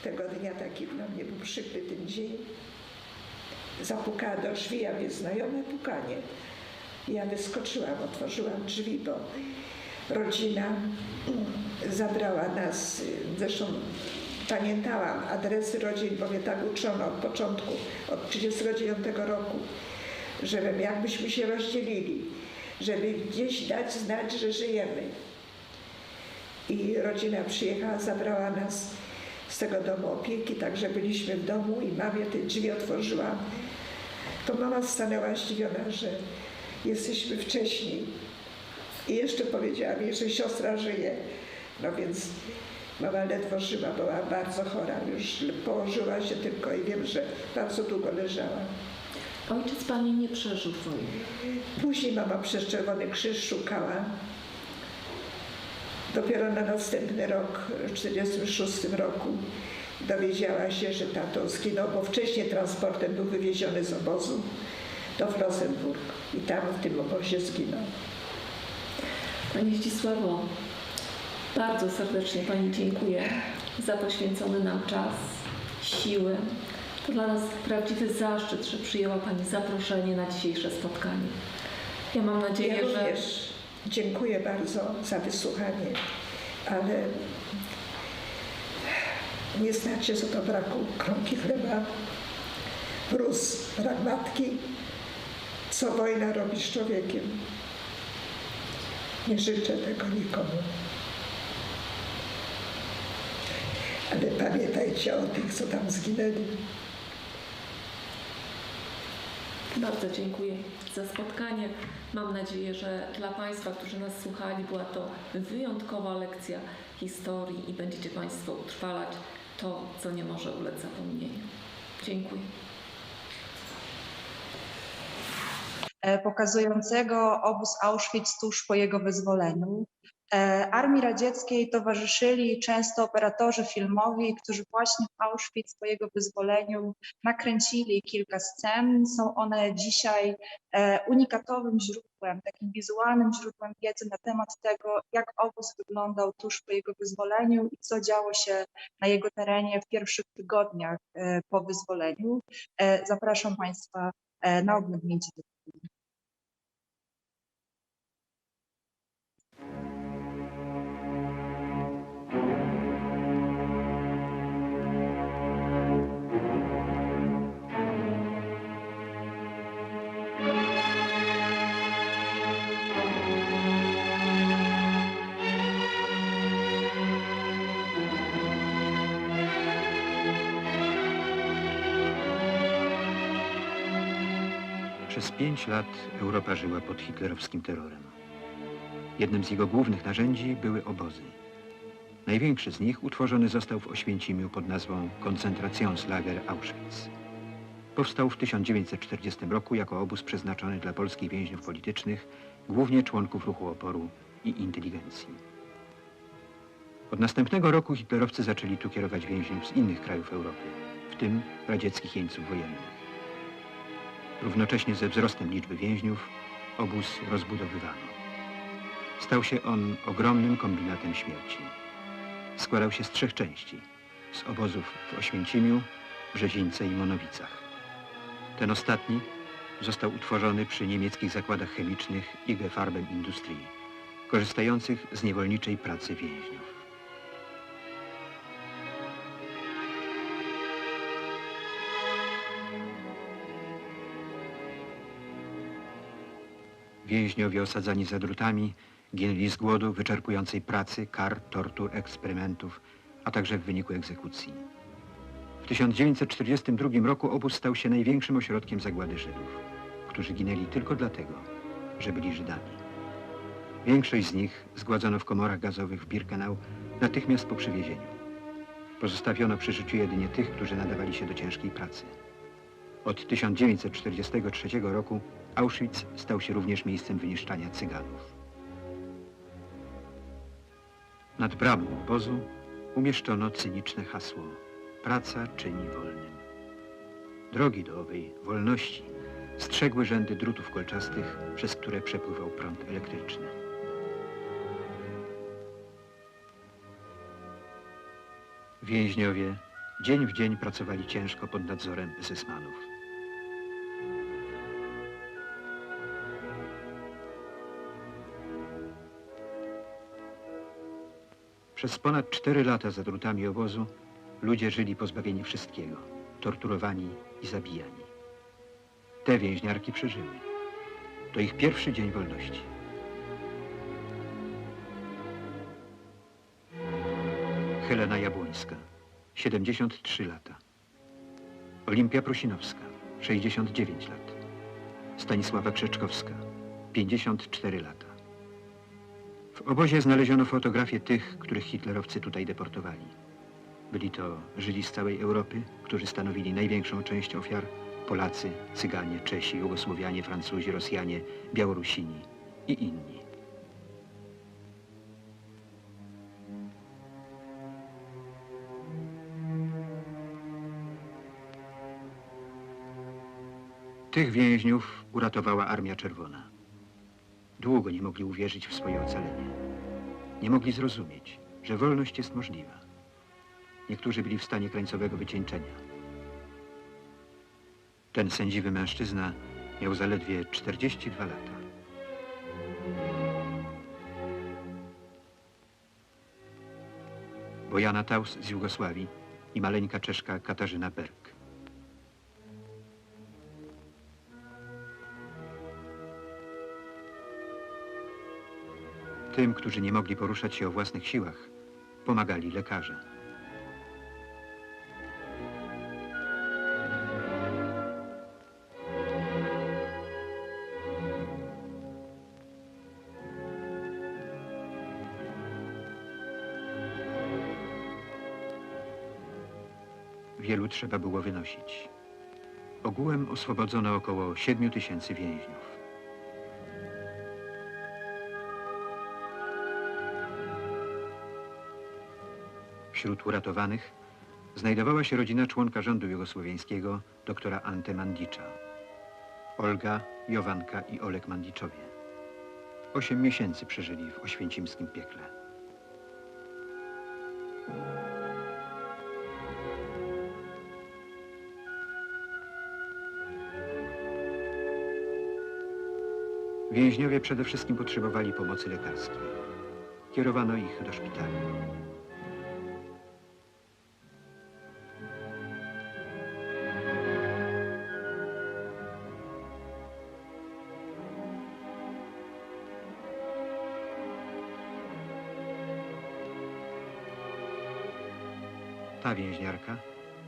E: tego dnia, taki dla mnie był przykry ten dzień, zapukała do drzwi, a mnie znajome pukanie. Ja wyskoczyłam, otworzyłam drzwi, bo rodzina zabrała nas, zresztą pamiętałam adresy rodzin, bo mnie tak uczono od początku, od 1939 roku, żeby jakbyśmy się rozdzielili, żeby gdzieś dać znać, że żyjemy. I rodzina przyjechała, zabrała nas z tego domu opieki, także byliśmy w domu i mamie te drzwi otworzyłam. To mama stanęła zdziwiona, że jesteśmy wcześniej. I jeszcze powiedziała mi, że siostra żyje. No więc mama ledwo żyła, była bardzo chora, już położyła się tylko i wiem, że bardzo długo leżała.
D: Ojciec pani nie przeżył wojny.
E: Później mama przez Czerwony Krzyż szukała. Dopiero na następny rok, w 1946 roku, dowiedziała się, że tato zginął, bo wcześniej transportem był wywieziony z obozu do Flossenburg i tam w tym obozie zginął.
D: Pani Zdzisławo, bardzo serdecznie pani dziękuję za poświęcony nam czas, siły. To dla nas prawdziwy zaszczyt, że przyjęła pani zaproszenie na dzisiejsze spotkanie. Ja mam nadzieję,
E: Ja
D: że...
E: również dziękuję bardzo za wysłuchanie, ale nie znacie, co to braku kromki chleba, mróz, brak matki, co wojna robi z człowiekiem. Nie życzę tego nikomu. Ale pamiętajcie o tych, co tam zginęli.
D: Bardzo dziękuję za spotkanie. Mam nadzieję, że dla Państwa, którzy nas słuchali, była to wyjątkowa lekcja historii i będziecie Państwo utrwalać to, co nie może ulec zapomnieniu. Dziękuję.
A: Pokazującego obóz Auschwitz tuż po jego wyzwoleniu. Armii Radzieckiej towarzyszyli często operatorzy filmowi, którzy właśnie w Auschwitz po jego wyzwoleniu nakręcili kilka scen. Są one dzisiaj unikatowym źródłem, takim wizualnym źródłem wiedzy na temat tego, jak obóz wyglądał tuż po jego wyzwoleniu i co działo się na jego terenie w pierwszych tygodniach po wyzwoleniu. Zapraszam Państwa na oglądnięcie tego filmu.
F: Przez 5 lat Europa żyła pod hitlerowskim terrorem. Jednym z jego głównych narzędzi były obozy. Największy z nich utworzony został w Oświęcimiu pod nazwą Konzentrationslager Auschwitz. Powstał w 1940 roku jako obóz przeznaczony dla polskich więźniów politycznych, głównie członków ruchu oporu i inteligencji. Od następnego roku hitlerowcy zaczęli tu kierować więźniów z innych krajów Europy, w tym radzieckich jeńców wojennych. Równocześnie ze wzrostem liczby więźniów obóz rozbudowywano. Stał się on ogromnym kombinatem śmierci. Składał się z 3 części. Z obozów w Oświęcimiu, Brzezińce i Monowicach. Ten ostatni został utworzony przy niemieckich zakładach chemicznych IG Farben Industrie, korzystających z niewolniczej pracy więźniów. Więźniowie osadzani za drutami ginęli z głodu, wyczerpującej pracy, kar, tortur, eksperymentów, a także w wyniku egzekucji. W 1942 roku obóz stał się największym ośrodkiem zagłady Żydów, którzy ginęli tylko dlatego, że byli Żydami. Większość z nich zgładzono w komorach gazowych w Birkenau natychmiast po przywiezieniu. Pozostawiono przy życiu jedynie tych, którzy nadawali się do ciężkiej pracy. Od 1943 roku Auschwitz stał się również miejscem wyniszczania Cyganów. Nad bramą obozu umieszczono cyniczne hasło: praca czyni wolnym. Drogi do owej wolności strzegły rzędy drutów kolczastych, przez które przepływał prąd elektryczny. Więźniowie dzień w dzień pracowali ciężko pod nadzorem SS-manów. Przez ponad 4 lata za drutami obozu ludzie żyli pozbawieni wszystkiego, torturowani i zabijani. Te więźniarki przeżyły. To ich pierwszy dzień wolności. Helena Jabłońska, 73 lata. Olimpia Prusinowska, 69 lat. Stanisława Krzeczkowska, 54 lata. W obozie znaleziono fotografie tych, których hitlerowcy tutaj deportowali. Byli to Żydzi z całej Europy, którzy stanowili największą część ofiar, Polacy, Cyganie, Czesi, Jugosłowianie, Francuzi, Rosjanie, Białorusini i inni. Tych więźniów uratowała Armia Czerwona. Długo nie mogli uwierzyć w swoje ocalenie. Nie mogli zrozumieć, że wolność jest możliwa. Niektórzy byli w stanie krańcowego wycieńczenia. Ten sędziwy mężczyzna miał zaledwie 42 lata. Bojana Taus z Jugosławii i maleńka Czeszka Katarzyna Berg. Tym, którzy nie mogli poruszać się o własnych siłach, pomagali lekarze. Wielu trzeba było wynosić. Ogółem oswobodzono około 7 000 więźniów. Wśród uratowanych znajdowała się rodzina członka rządu jugosłowiańskiego, doktora Ante Mandicza. Olga, Jowanka i Olek Mandiczowie. 8 miesięcy przeżyli w oświęcimskim piekle. Więźniowie przede wszystkim potrzebowali pomocy lekarskiej. Kierowano ich do szpitali. Ta więźniarka,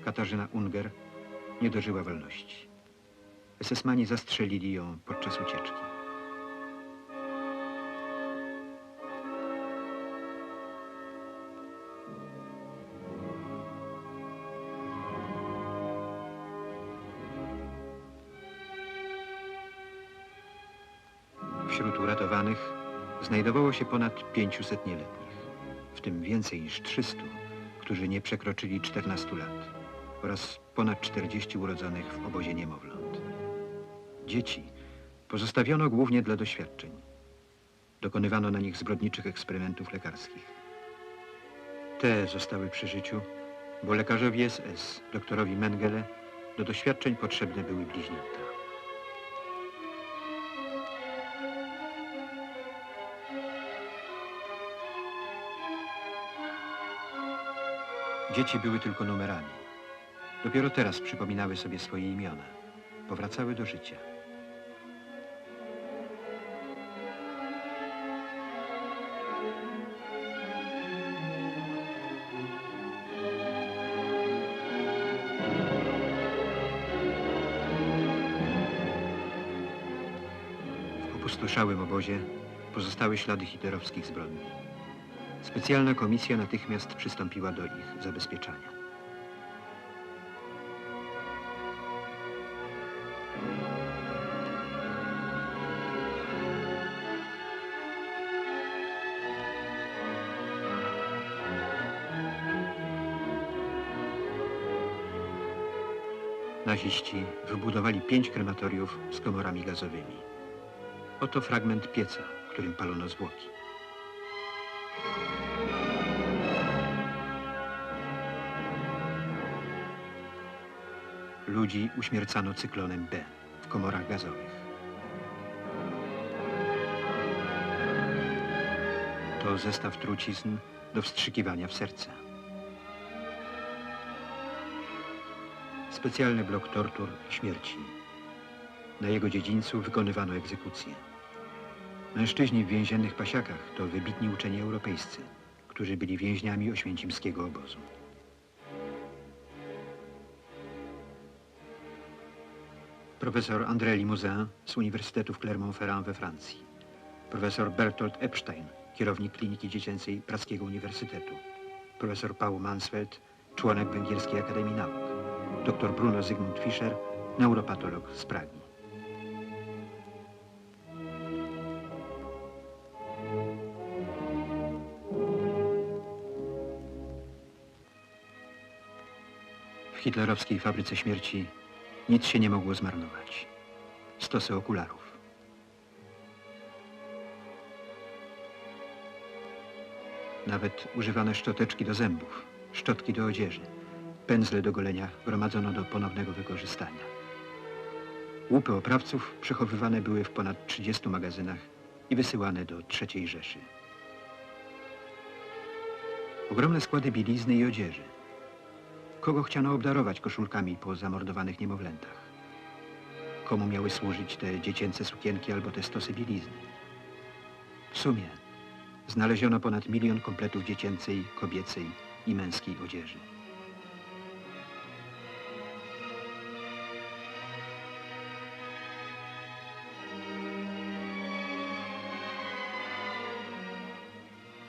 F: Katarzyna Unger, nie dożyła wolności. SS-mani zastrzelili ją podczas ucieczki. Wśród uratowanych znajdowało się ponad 500 nieletnich, w tym więcej niż 300, którzy nie przekroczyli 14 lat oraz ponad 40 urodzonych w obozie niemowląt. Dzieci pozostawiono głównie dla doświadczeń. Dokonywano na nich zbrodniczych eksperymentów lekarskich. Te zostały przy życiu, bo lekarzowi SS, doktorowi Mengele, do doświadczeń potrzebne były bliźnięta. Dzieci były tylko numerami. Dopiero teraz przypominały sobie swoje imiona. Powracały do życia. W opustoszałym obozie pozostały ślady hitlerowskich zbrodni. Specjalna komisja natychmiast przystąpiła do ich zabezpieczania. Naziści wybudowali 5 krematoriów z komorami gazowymi. Oto fragment pieca, w którym palono zwłoki. Ludzi uśmiercano cyklonem B w komorach gazowych. To zestaw trucizn do wstrzykiwania w serce. Specjalny blok tortur i śmierci. Na jego dziedzińcu wykonywano egzekucje. Mężczyźni w więziennych pasiakach to wybitni uczeni europejscy, którzy byli więźniami oświęcimskiego obozu. Profesor André Limousin z Uniwersytetu w Clermont-Ferrand we Francji. Profesor Bertolt Epstein, kierownik Kliniki Dziecięcej Praskiego Uniwersytetu. Profesor Paul Mansfeld, członek Węgierskiej Akademii Nauk. Dr Bruno Zygmunt Fischer, neuropatolog z Pragi. W hitlerowskiej fabryce śmierci nic się nie mogło zmarnować. Stosy okularów. Nawet używane szczoteczki do zębów, szczotki do odzieży, pędzle do golenia gromadzono do ponownego wykorzystania. Łupy oprawców przechowywane były w ponad 30 magazynach i wysyłane do III Rzeszy. Ogromne składy bielizny i odzieży. Kogo chciano obdarować koszulkami po zamordowanych niemowlętach? Komu miały służyć te dziecięce sukienki albo te stosy bielizny? W sumie znaleziono ponad 1 000 000 kompletów dziecięcej, kobiecej i męskiej odzieży.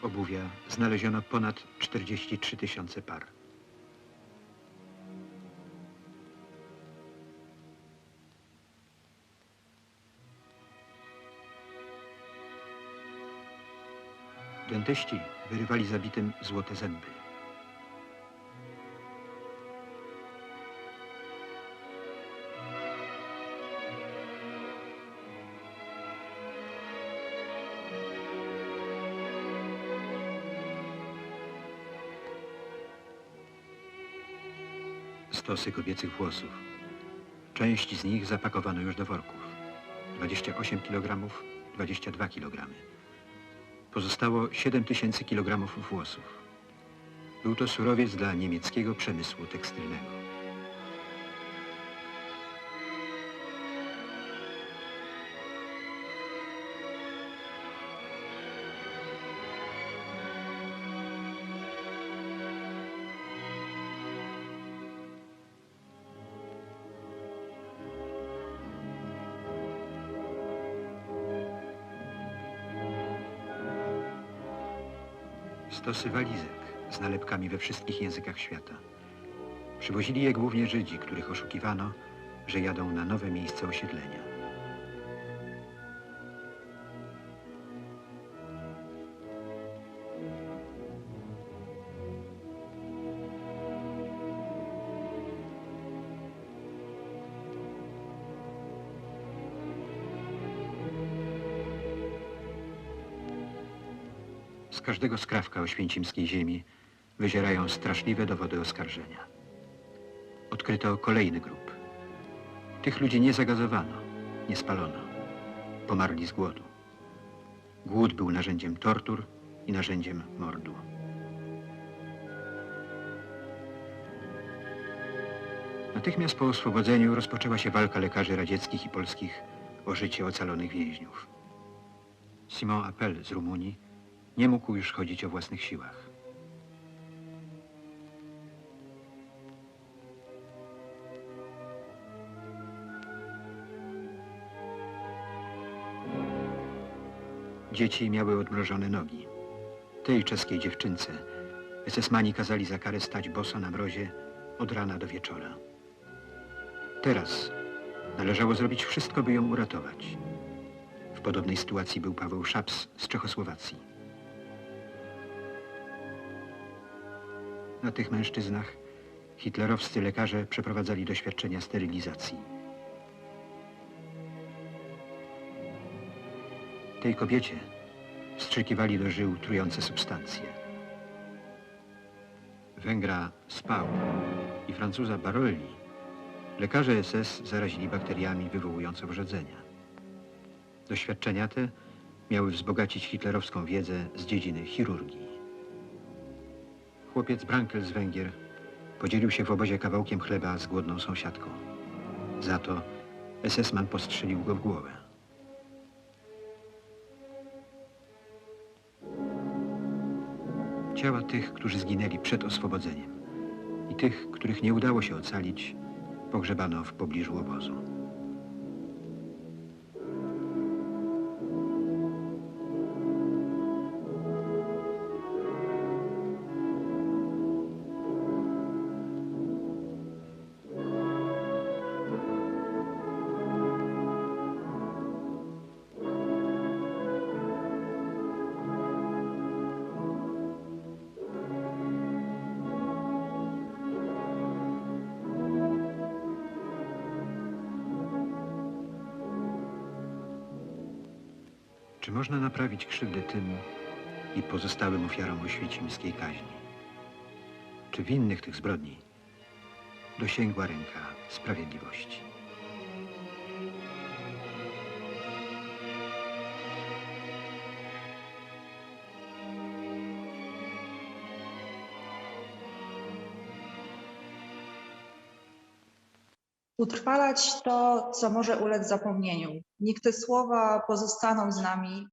F: Obuwia znaleziono ponad 43 000 par. Dentyści wyrywali zabitym złote zęby. Stosy kobiecych włosów. Część z nich zapakowano już do worków. 28 kg, 22 kg. Pozostało 7000 kg włosów. Był to surowiec dla niemieckiego przemysłu tekstylnego. Stosy walizek z nalepkami we wszystkich językach świata. Przywozili je głównie Żydzi, których oszukiwano, że jadą na nowe miejsce osiedlenia. Z każdego skrawka oświęcimskiej ziemi wyzierają straszliwe dowody oskarżenia. Odkryto kolejny grób. Tych ludzi nie zagazowano, nie spalono. Pomarli z głodu. Głód był narzędziem tortur i narzędziem mordu. Natychmiast po oswobodzeniu rozpoczęła się walka lekarzy radzieckich i polskich o życie ocalonych więźniów. Simon Appel z Rumunii nie mógł już chodzić o własnych siłach. Dzieci miały odmrożone nogi. Tej czeskiej dziewczynce SS-mani kazali za karę stać boso na mrozie od rana do wieczora. Teraz należało zrobić wszystko, by ją uratować. W podobnej sytuacji był Paweł Szaps z Czechosłowacji. Na tych mężczyznach hitlerowscy lekarze przeprowadzali doświadczenia sterylizacji. Tej kobiecie wstrzykiwali do żył trujące substancje. Węgra Spał i Francuza Barolli lekarze SS zarazili bakteriami wywołujące wrzedzenia. Doświadczenia te miały wzbogacić hitlerowską wiedzę z dziedziny chirurgii. Chłopiec Brankel z Węgier podzielił się w obozie kawałkiem chleba z głodną sąsiadką. Za to SS-man postrzelił go w głowę. Ciała tych, którzy zginęli przed oswobodzeniem i tych, których nie udało się ocalić, pogrzebano w pobliżu obozu. Czy można naprawić krzywdę tym i pozostałym ofiarom oświęcimskiej kaźni? Czy winnych tych zbrodni dosięgła ręka sprawiedliwości?
A: Utrwalać to, co może ulec zapomnieniu. Niech te słowa pozostaną z nami